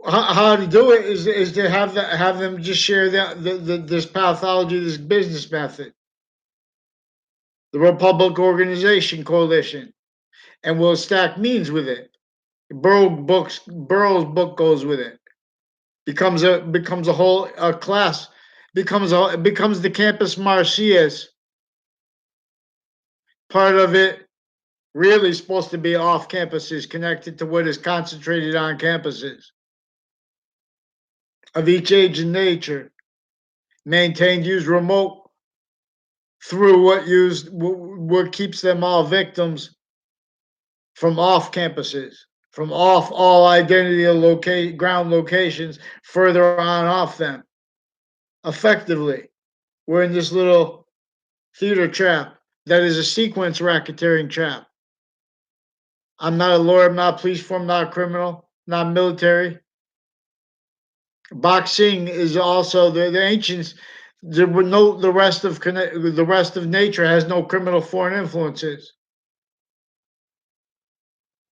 how to do it is to have them just share this pathology, this business method, the Republic Organization Coalition, and we'll stack means with it. Burroughs' book goes with it. Becomes a whole class. Becomes the campus Marcias. Part of it really supposed to be off campuses, connected to what is concentrated on campuses of each age and nature, maintained, used remote through what keeps them all victims from off campuses, from off all identity ground locations, further on off them. Effectively, we're in this little theater trap that is a sequence racketeering trap. I'm not a lawyer, I'm not a police force, not a criminal, not military. Boxing is also the ancients. There were no the rest of nature has no criminal foreign influences,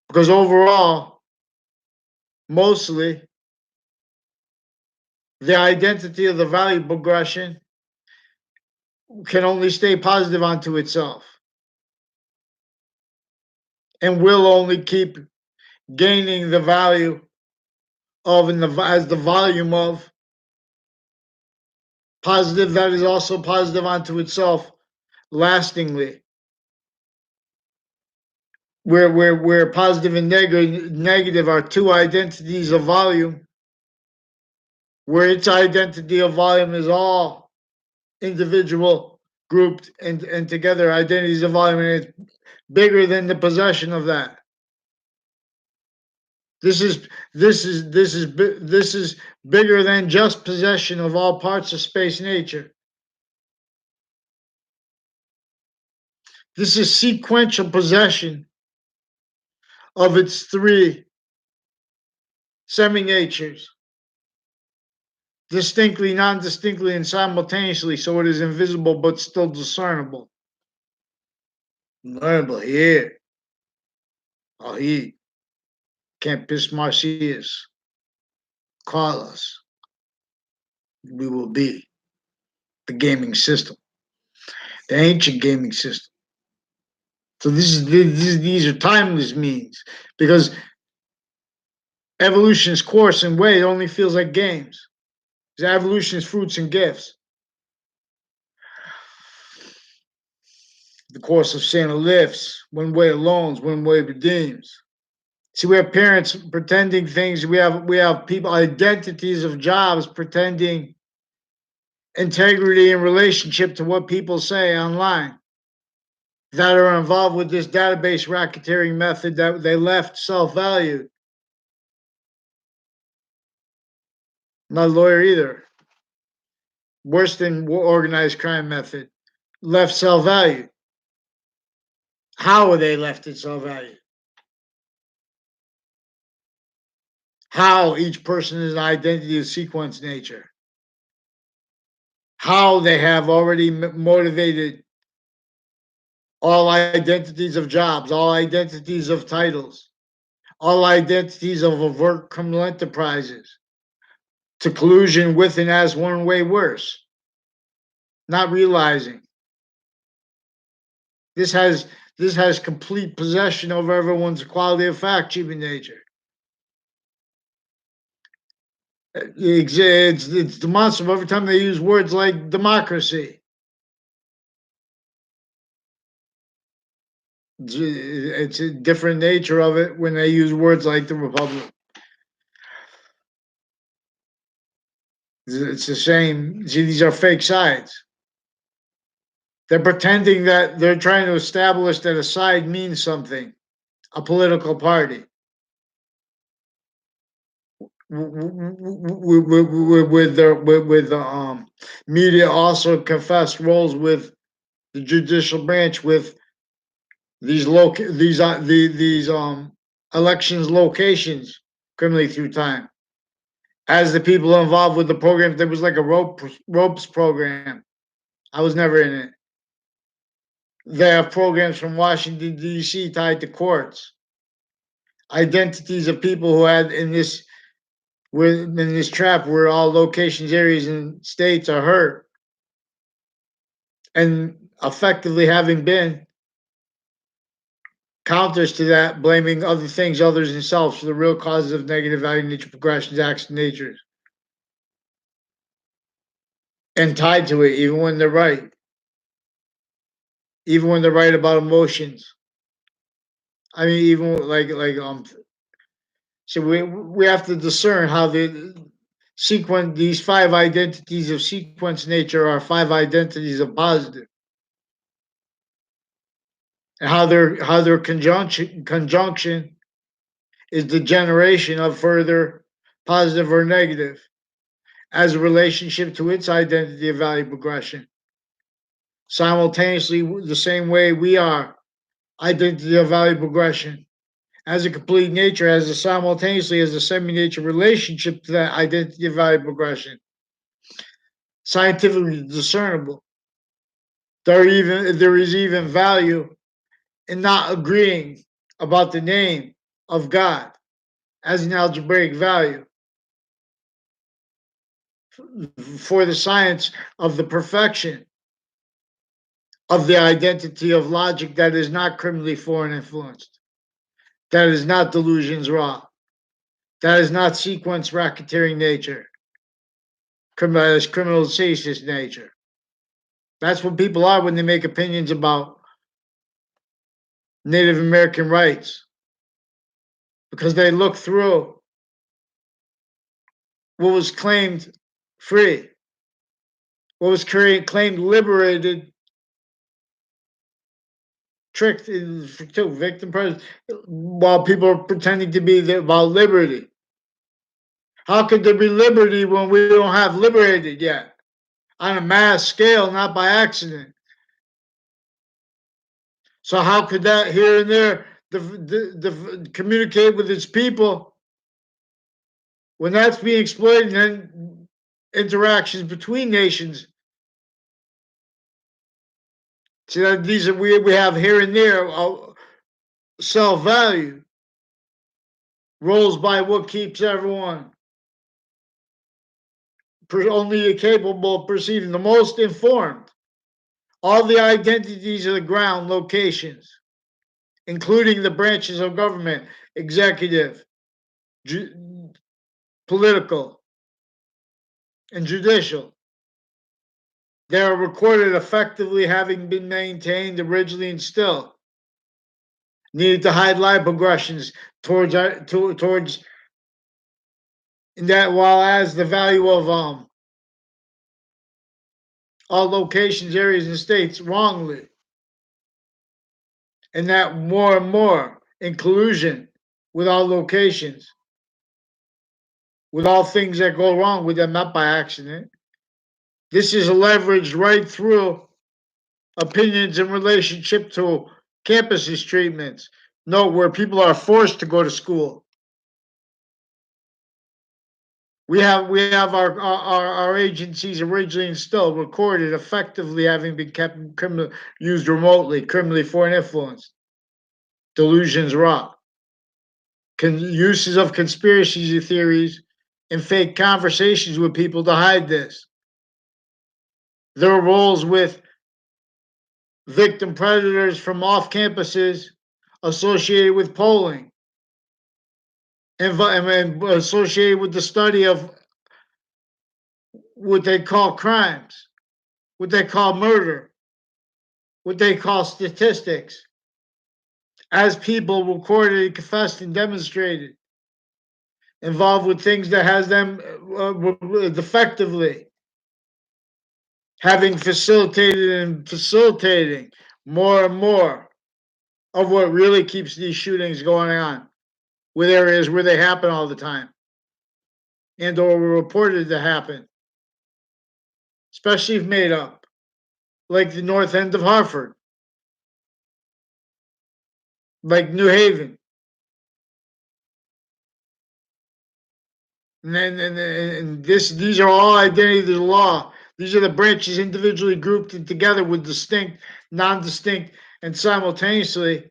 because overall, mostly the identity of the value progression can only stay positive onto itself, and will only keep gaining the value of as the volume of positive that is also positive onto itself lastingly. Where positive and negative are two identities of volume, where its identity of volume is all individual, grouped, and together identities of volume, and it's bigger than the possession of that. This is bigger than just possession of all parts of space nature. This is sequential possession of its three semi-natures, distinctly, non-distinctly, and simultaneously, so it is invisible but still discernible. Learnable here. Ahí. Campus Marcias. Call us. We will be the gaming system, the ancient gaming system. So these are timeless means, because evolution's course and way only feels like games. Because evolution's fruits and gifts. The course of Santa lifts, one way alones, one way redeems. See, we have parents pretending things. We have people, identities of jobs, pretending integrity in relationship to what people say online, that are involved with this database racketeering method that they left self-valued. Not a lawyer either. Worse than organized crime method, left self-valued. How are they left in self-value? How each person is an identity of sequence nature. How they have already motivated all identities of jobs, all identities of titles, all identities of overt criminal enterprises to collusion with and as one way worse, not realizing this has complete possession over everyone's quality of fact, human nature. It's demonstrable every time they use words like democracy. It's a different nature of it when they use words like the republic. It's the same. See, these are fake sides. They're pretending that they're trying to establish that a side means something, a political party. With the media also confessed roles with the judicial branch with these elections locations criminally through time. As the people involved with the program, there was like a ropes program. I was never in it. They have programs from Washington D.C. tied to courts. Identities of people who had in this were in this trap where all locations, areas, and states are hurt, and effectively having been counters to that, blaming other things, others, themselves for the real causes of negative value nature progressions, acts, and natures, and tied to it, even when they're right, even when they're right about emotions. I mean, even so we have to discern how the sequence these five identities of sequence nature are five identities of positive, and how their conjunction is the generation of further positive or negative as a relationship to its identity of value progression. Simultaneously, the same way we are identity of value progression as a complete nature, as a simultaneously as a semi-nature relationship to that identity of value progression, scientifically discernible. There is even value in not agreeing about the name of God as an algebraic value for the science of the perfection of the identity of logic that is not criminally foreign influenced, that is not delusions raw, that is not sequence racketeering nature, criminalization nature. That's what people are when they make opinions about Native American rights, because they look through what was claimed free, what was claimed liberated, tricked to victim presence, while people are pretending to be about liberty. How could there be liberty when we don't have liberated yet? On a mass scale, not by accident. So how could that here and there communicate with its people when that's being exploited, and then interactions between nations? See that these are we have here and there self value rolls by what keeps everyone only capable of perceiving the most informed. All the identities of the ground locations, including the branches of government, executive, political, and judicial. They are recorded effectively having been maintained originally and still needed to hide line progressions towards in that, while as the value of all locations, areas, and states wrongly, and that more and more in collusion with all locations, with all things that go wrong with them, not by accident. This is leveraged right through opinions in relationship to campuses treatments. No, where people are forced to go to school. We have our agencies originally and still recorded effectively having been kept used remotely, criminally foreign influence, delusions raw, uses of conspiracy theories, and fake conversations with people to hide this. Their roles with victim predators from off campuses associated with polling and associated with the study of what they call crimes, what they call murder, what they call statistics, as people recorded, confessed, and demonstrated, involved with things that has them defectively, having facilitated and facilitating more and more of what really keeps these shootings going on with areas where they happen all the time and or were reported to happen, especially if made up, like the north end of Hartford, like New Haven. And these are all identity of the law. These are the branches individually grouped and together with distinct, non-distinct, and simultaneously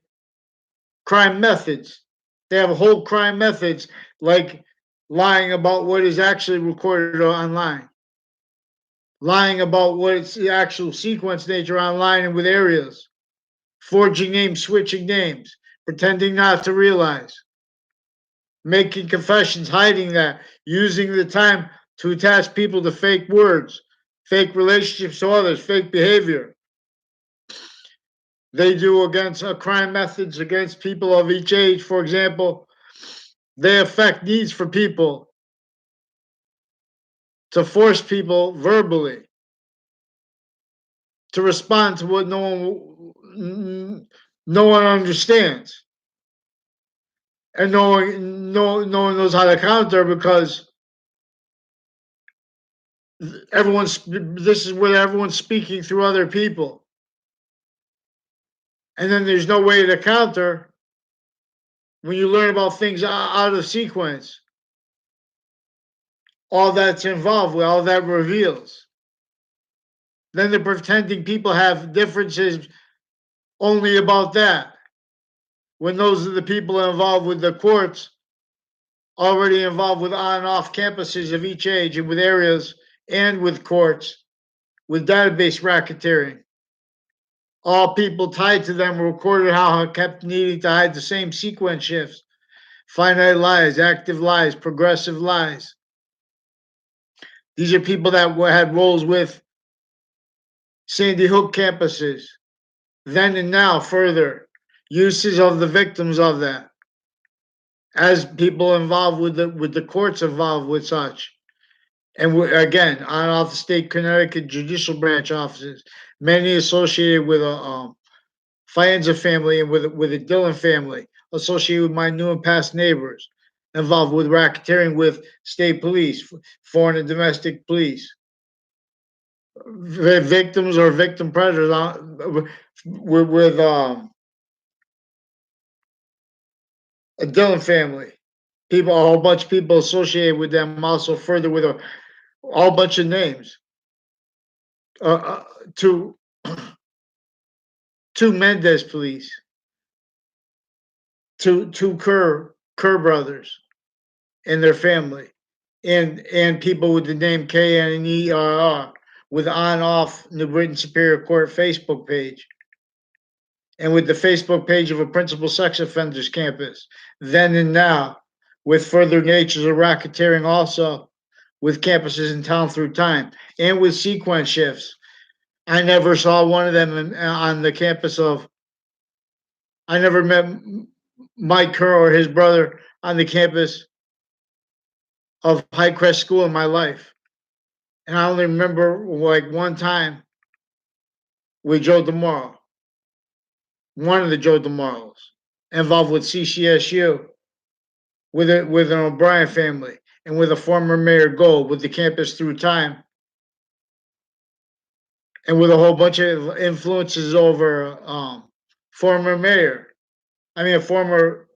crime methods. They have whole crime methods like lying about what is actually recorded online, lying about what it's the actual sequence nature online and with areas, forging names, switching names, pretending not to realize, making confessions, hiding that, using the time to attach people to fake words, fake relationships to others, fake behavior. They do against crime methods against people of each age. For example, they affect needs for people to force people verbally to respond to what no one understands, and no one knows how to counter because this is where everyone's speaking through other people, and then there's no way to counter when you learn about things out of sequence. All that's involved with all that reveals. Then they're pretending people have differences only about that, when those are the people involved with the courts, already involved with on and off campuses of each age and with areas and with courts, with database racketeering. All people tied to them recorded how it kept needing to hide the same sequence shifts, finite lies, active lies, progressive lies. These are people that had roles with Sandy Hook campuses, then and now further, uses of the victims of that, as people involved with the courts involved with such. And again, on off the state Connecticut judicial branch offices, many associated with a Fienza family and with the Dillon family, associated with my new and past neighbors, involved with racketeering with state police, foreign and domestic police, victims or victim predators with a Dillon family. People, a whole bunch of people associated with them, also further with a whole bunch of names. Uh, uh, to two Mendez police, two Kerr brothers and their family, and people with the name KNERR with on off New Britain Superior Court Facebook page, and with the Facebook page of a principal sex offenders campus, then and now, with further natures of racketeering also with campuses in town through time, and with sequence shifts. I never saw one of them on the campus of, I never met Mike Kerr or his brother on the campus of High Crest School in my life. And I only remember like one time with Joe DeMauro, one of the Joe DeMauros, involved with CCSU, with an O'Brien family, and with a former Mayor Gold, with the campus through time, and with a whole bunch of influences over former mayor, I mean, a former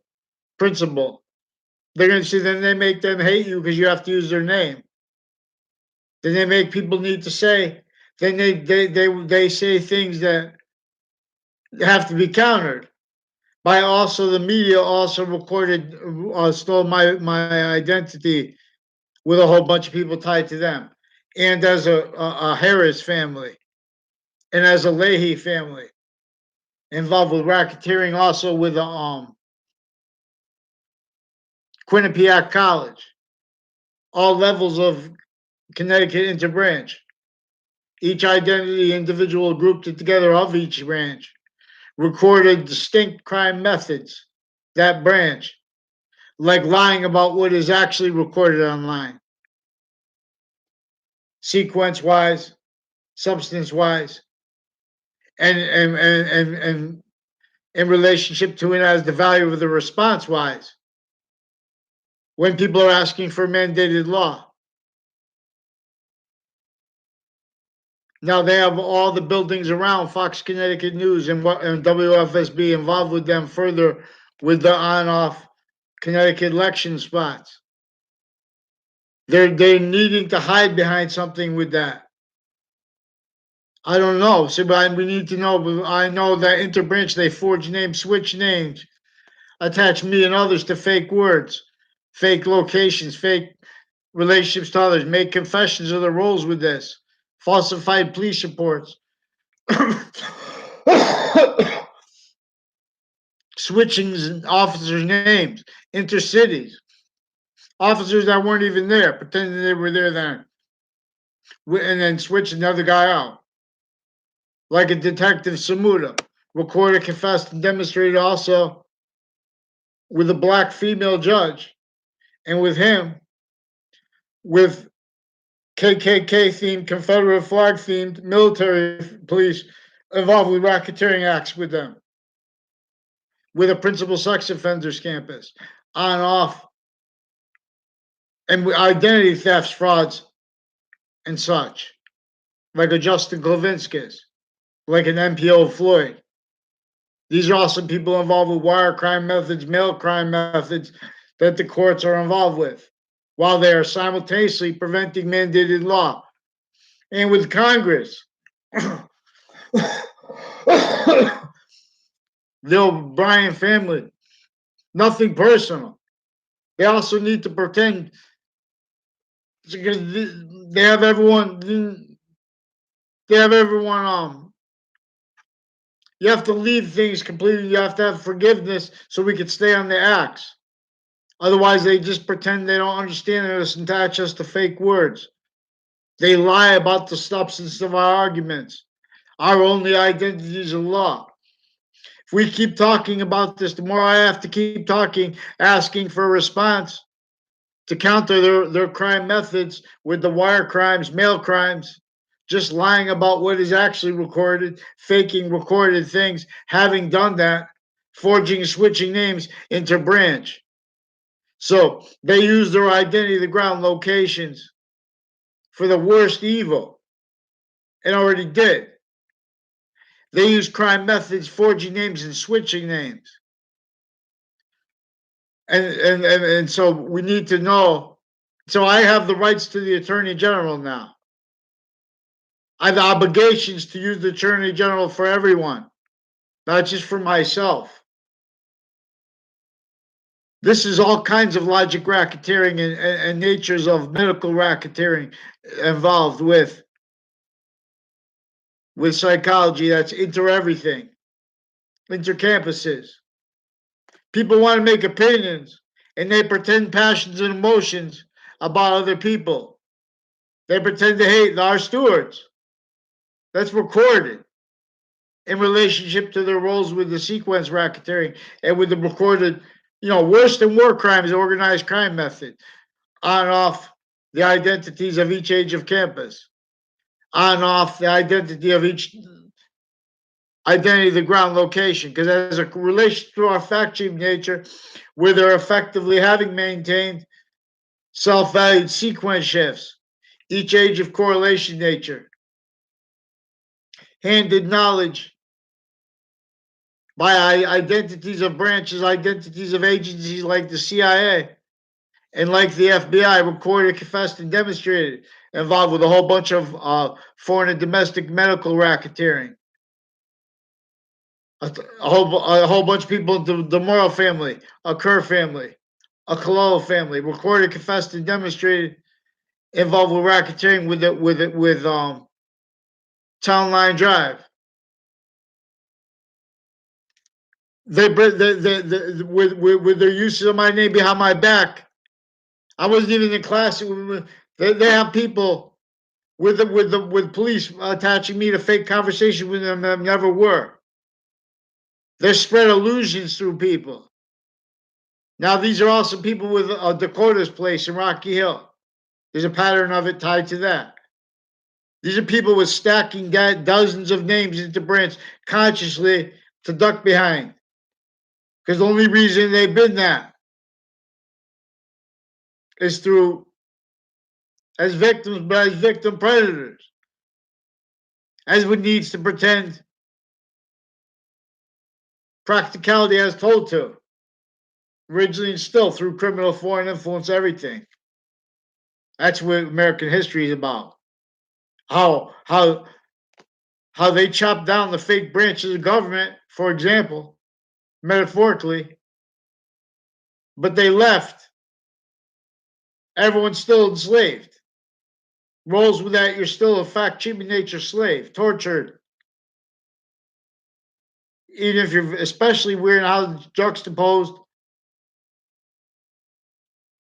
principal. They're going to see, then they make them hate you because you have to use their name. Then they make people need to say, then they say things that have to be countered by also the media also recorded, stole my identity with a whole bunch of people tied to them, and as a Harris family, and as a Leahy family involved with racketeering, also with Quinnipiac College, all levels of Connecticut interbranch, each identity individual grouped together of each branch, recorded distinct crime methods, that branch, like lying about what is actually recorded online, sequence wise, substance wise, and in relationship to it as the value of the response wise. When people are asking for mandated law, now they have all the buildings around Fox Connecticut News and WFSB involved with them further with the on-off Connecticut election spots. They're needing to hide behind something with that. I don't know. So, but we need to know. But I know that interbranch, they forge names, switch names, attach me and others to fake words, fake locations, fake relationships to others, make confessions of their roles with this, falsified police reports, switching officers' names, intercities, officers that weren't even there, pretending they were there then, and then switch another guy out. Like a detective Samuda, recorded, confessed, and demonstrated also with a black female judge, and with him, with KKK themed, Confederate flag themed military police involved with racketeering acts with them, with a principal sex offenders campus, on off, and with identity thefts, frauds, and such, like a Justin Klavinskis, like an MPO Floyd. These are also people involved with wire crime methods, mail crime methods that the courts are involved with, while they are simultaneously preventing mandated law. And with Congress, the O'Brien family, nothing personal. They also need to pretend because they have everyone. They have everyone. You have to leave things completely. You have to have forgiveness so we can stay on the acts. Otherwise, they just pretend they don't understand us and attach us to fake words. They lie about the substance of our arguments. Our only identity is in law. If we keep talking about this, the more I have to keep talking, asking for a response to counter their crime methods with the wire crimes, mail crimes, just lying about what is actually recorded, faking recorded things, having done that, forging, switching names into branch. So they use their identity, the ground locations, for the worst evil, and already did. They use crime methods, forging names and switching names. And so we need to know. So I have the rights to the Attorney General now. I have the obligations to use the Attorney General for everyone, not just for myself. This is all kinds of logic racketeering and natures of medical racketeering involved with psychology. That's inter everything, inter campuses. People want to make opinions and they pretend passions and emotions about other people. They pretend to hate our stewards. That's recorded in relationship to their roles with the sequence racketeering and with the recorded, worse than war crimes, organized crime method, on and off the identities of each age of campus, on and off the identity of each identity of the ground location, because as a relation to our fact sheet nature, where they're effectively having maintained self-valued sequence shifts, each age of correlation nature, handed knowledge by identities of branches, identities of agencies like the CIA and like the FBI, recorded, confessed, and demonstrated, involved with a whole bunch of foreign and domestic medical racketeering. A whole bunch of people, the Morrow family, a Kerr family, a Cololo family, recorded, confessed, and demonstrated, involved with racketeering with Town Line Drive. With their uses of my name behind my back. I wasn't even in class. They have people with police attaching me to fake conversations with them that never were. They spread illusions through people. Now these are also people with Dakota's place in Rocky Hill. There's a pattern of it tied to that. These are people with stacking dozens of names into branch consciously to duck behind. Because the only reason they've been that is through as victims, but as victim predators. As one needs to pretend practicality as told to. Originally and still through criminal foreign influence, everything. That's what American history is about. How they chopped down the fake branches of government, for example, metaphorically, but they left everyone still enslaved. Roles with that, you're still a fact human nature slave, tortured. Even if you're especially weird how it's juxtaposed,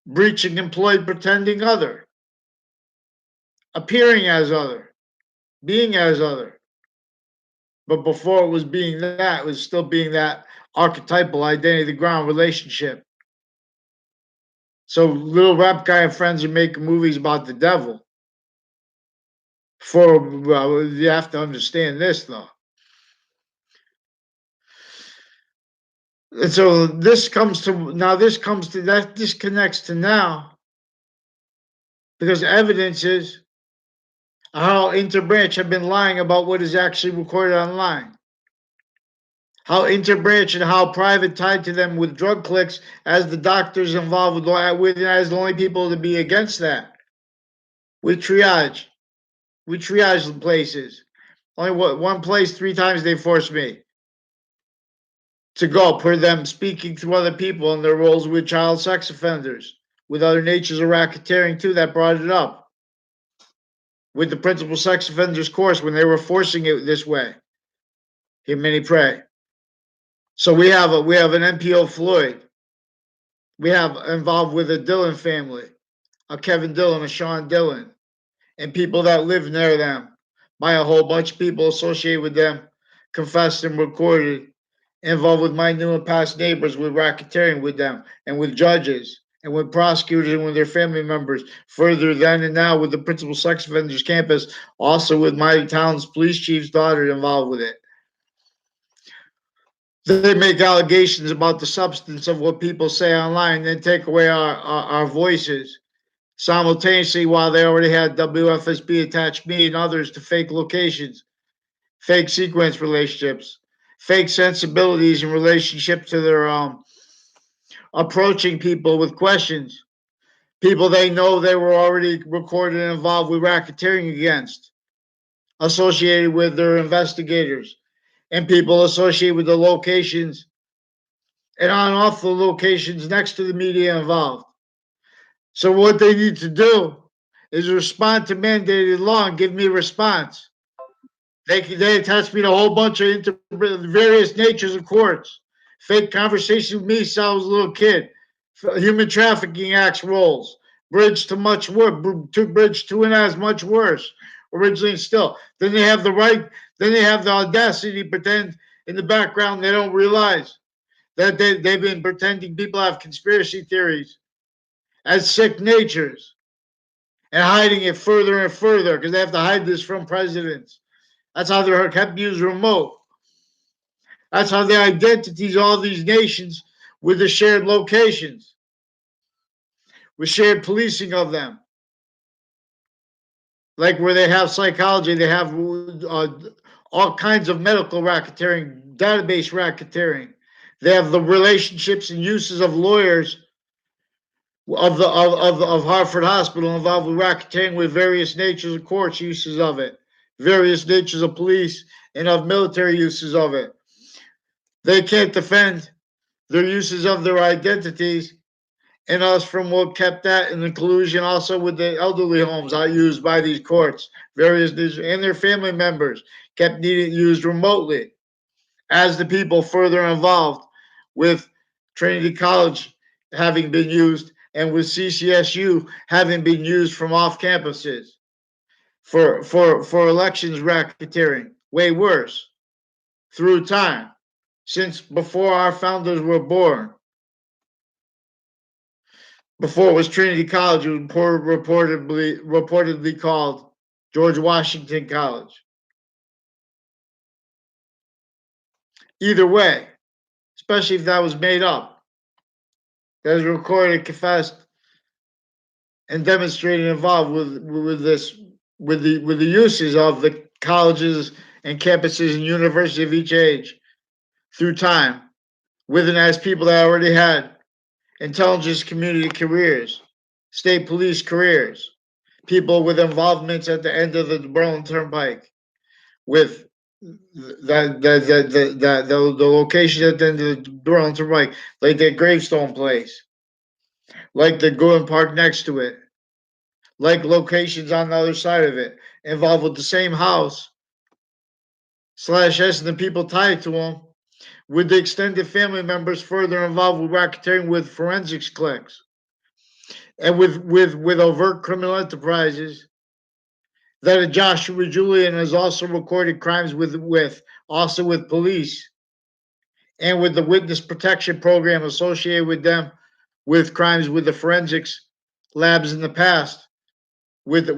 breaching employed, pretending other, appearing as other, being as other. But before it was being that, it was still being that archetypal identity, the ground relationship. So little rap guy and friends are making movies about the devil. Well, you have to understand this though. And so this comes to now. This comes to that. This connects to now because evidence is how Interbranch have been lying about what is actually recorded online. How Interbranch and how private tied to them with drug clicks as the doctors involved with as the only people to be against that. With triage. We triage the places. Only one place 3 times they forced me to go per them speaking through other people in their roles with child sex offenders, with other natures of racketeering too that brought it up. With the principal sex offenders course when they were forcing it this way. Hear many pray. So we have an NPO Floyd. We have involved with a Dillon family, a Kevin Dillon, a Sean Dillon, and people that live near them by a whole bunch of people associated with them, confessed and recorded, involved with my new and past neighbors, with racketeering with them, and with judges, and with prosecutors, and with their family members. Further then and now with the principal sex offenders campus, also with my town's police chief's daughter involved with it. They make allegations about the substance of what people say online, then take away our voices simultaneously while they already had WFSB attach me and others to fake locations, fake sequence relationships, fake sensibilities in relationship to their approaching people with questions. People they know they were already recorded and involved with racketeering against, associated with their investigators, and people associated with the locations and on off the locations next to the media involved. So what they need to do is respond to mandated law and give me a response. They attach me to a whole bunch of various natures of courts. Fake conversation with me since I was a little kid. Human trafficking acts roles. Bridge to much worse. Bridge to and as much worse. Originally and still. Then they have the right. Then they have the audacity to pretend in the background they don't realize that they've been pretending people have conspiracy theories as sick natures and hiding it further and further because they have to hide this from presidents. That's how they're kept used remote. That's how the identities of all these nations with the shared locations, with shared policing of them. Like where they have psychology, they have all kinds of medical racketeering database racketeering. They have the relationships and uses of lawyers of Hartford Hospital involved with racketeering with various natures of courts uses of it, various natures of police and of military uses of it. They can't defend their uses of their identities and us from what kept that in the collusion also with the elderly homes are used by these courts, various and their family members kept needing used remotely as the people further involved with Trinity College having been used and with CCSU having been used from off campuses for elections racketeering. Way worse through time since before our founders were born. Before it was Trinity College, it was reportedly called George Washington College. Either way, especially if that was made up, that was recorded, confessed, and demonstrated involved with this with the uses of the colleges and campuses and universities of each age through time, with and as people that already had intelligence community careers, state police careers, people with involvements at the end of the Berlin Turnpike, with the location at the end of the Berlin Turnpike, like that gravestone place, like the Goodland Park next to it, like locations on the other side of it, involved with the same house slash S and the people tied to them, with the extended family members further involved with racketeering with forensics cliques and with overt criminal enterprises that a Joshua Julian has also recorded crimes with also with police and with the witness protection program associated with them with crimes with the forensics labs in the past with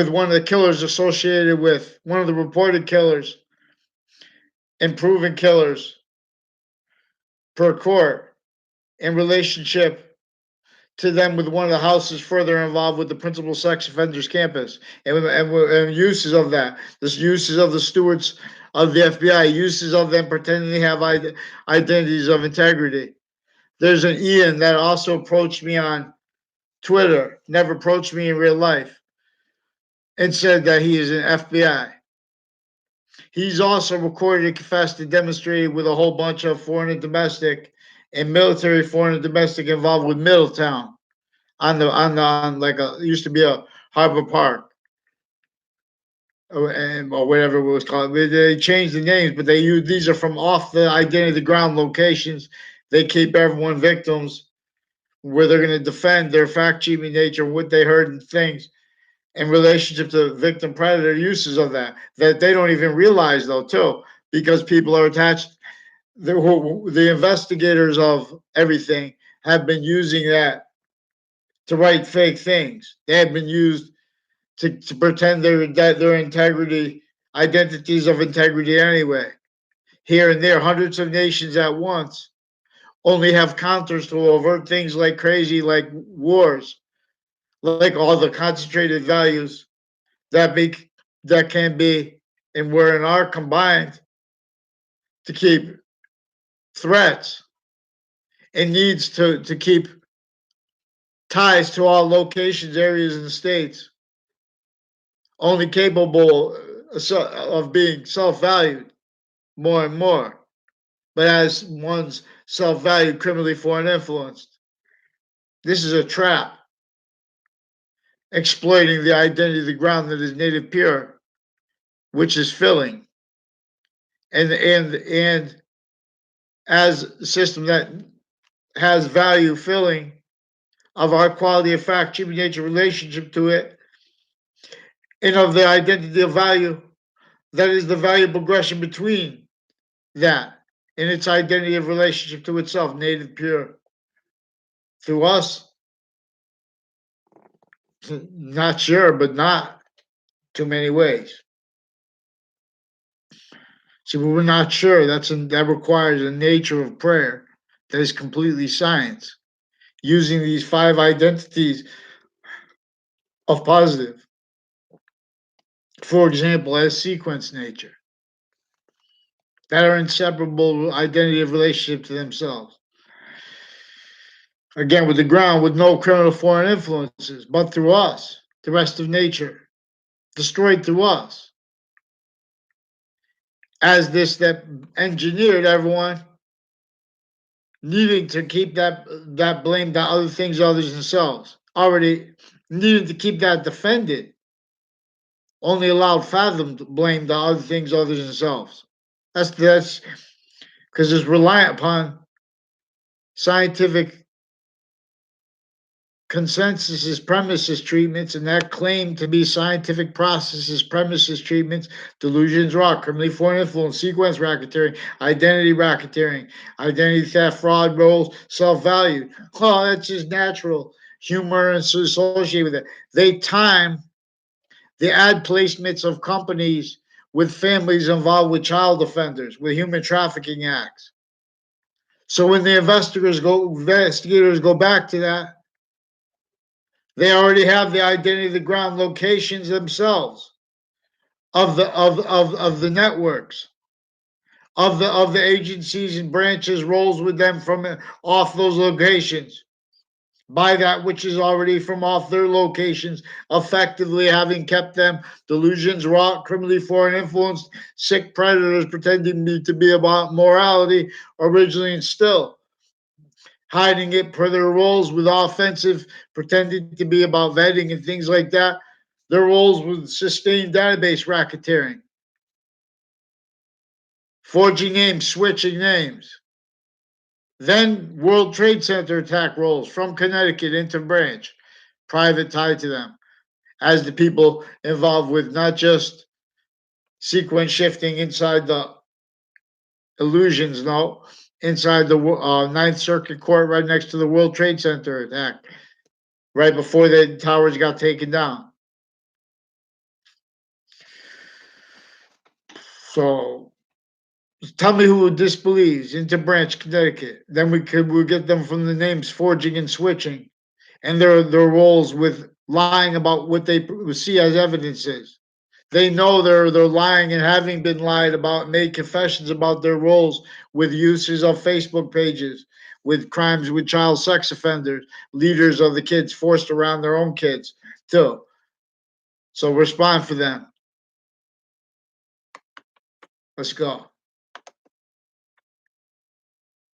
one of the killers associated with one of the reported killers and proven killers per court in relationship to them with one of the houses further involved with the principal sex offenders campus and uses of that, the uses of the stewards of the FBI, uses of them pretending they have identities of integrity. There's an Ian that also approached me on Twitter, never approached me in real life, and said that he is an FBI. He's also recorded and confessed and demonstrated with a whole bunch of foreign and domestic and military foreign and domestic involved with Middletown on like a used to be a Harbor Park or whatever it was called. They changed the names, but they use these are from off the identity of the ground locations. They keep everyone victims where they're going to defend their fact cheating nature, what they heard and things in relationship to victim predator uses of that they don't even realize though too, because people are attached. The investigators of everything have been using that to write fake things. They have been used to pretend their integrity, identities of integrity anyway. Here and there, hundreds of nations at once only have counters to avert things like crazy, like wars, like all the concentrated values that make that can be and were and are combined to keep threats and needs to keep ties to all locations, areas, and states only capable of being self-valued more and more, but as one's self-valued criminally foreign influenced. This is a trap, exploiting the identity of the ground that is native pure, which is filling, and as a system that has value filling of our quality of fact, human nature relationship to it, and of the identity of value that is the value progression between that and its identity of relationship to itself, native pure. Through us, not sure, but not too many ways. See, we're not sure. That requires a nature of prayer that is completely science, using these five identities of positive for example, as sequence nature, that are inseparable identity of relationship to themselves. Again, with the ground, with no criminal foreign influences, but through us, the rest of nature, destroyed through us. As this that engineered everyone, needing to keep that blame that other things others themselves, already needing to keep that defended, only allowed fathom to blame the other things others themselves. That's because it's reliant upon scientific consensus premises treatments, and that claim to be scientific processes premises treatments, delusions, rock, criminally foreign influence, sequence racketeering, identity theft, fraud, roles, self-value. Oh, that's just natural humor and associated with it. They time the ad placements of companies with families involved with child offenders, with human trafficking acts. So when the investigators go back to that, they already have the identity of the ground locations themselves of the networks, of the agencies and branches rolls with them from off those locations, by that which is already from off their locations, effectively having kept them delusions, rot, criminally foreign influenced, sick predators pretending to be about morality originally and still hiding it per their roles with offensive, pretending to be about vetting and things like that. Their roles with sustained database racketeering, forging names, switching names. Then World Trade Center attack rolls from Connecticut into branch, private tied to them, as the people involved with not just sequence shifting inside the illusions, no, inside the Ninth Circuit Court right next to the World Trade Center attack, right before the towers got taken down. So tell me who disbelieves into Branch, Connecticut. Then we'll get them from the names forging and switching, and their roles with lying about what they see as evidences. They know they're lying and having been lied about, made confessions about their roles with uses of Facebook pages, with crimes with child sex offenders, leaders of the kids forced around their own kids too. So respond for them. Let's go.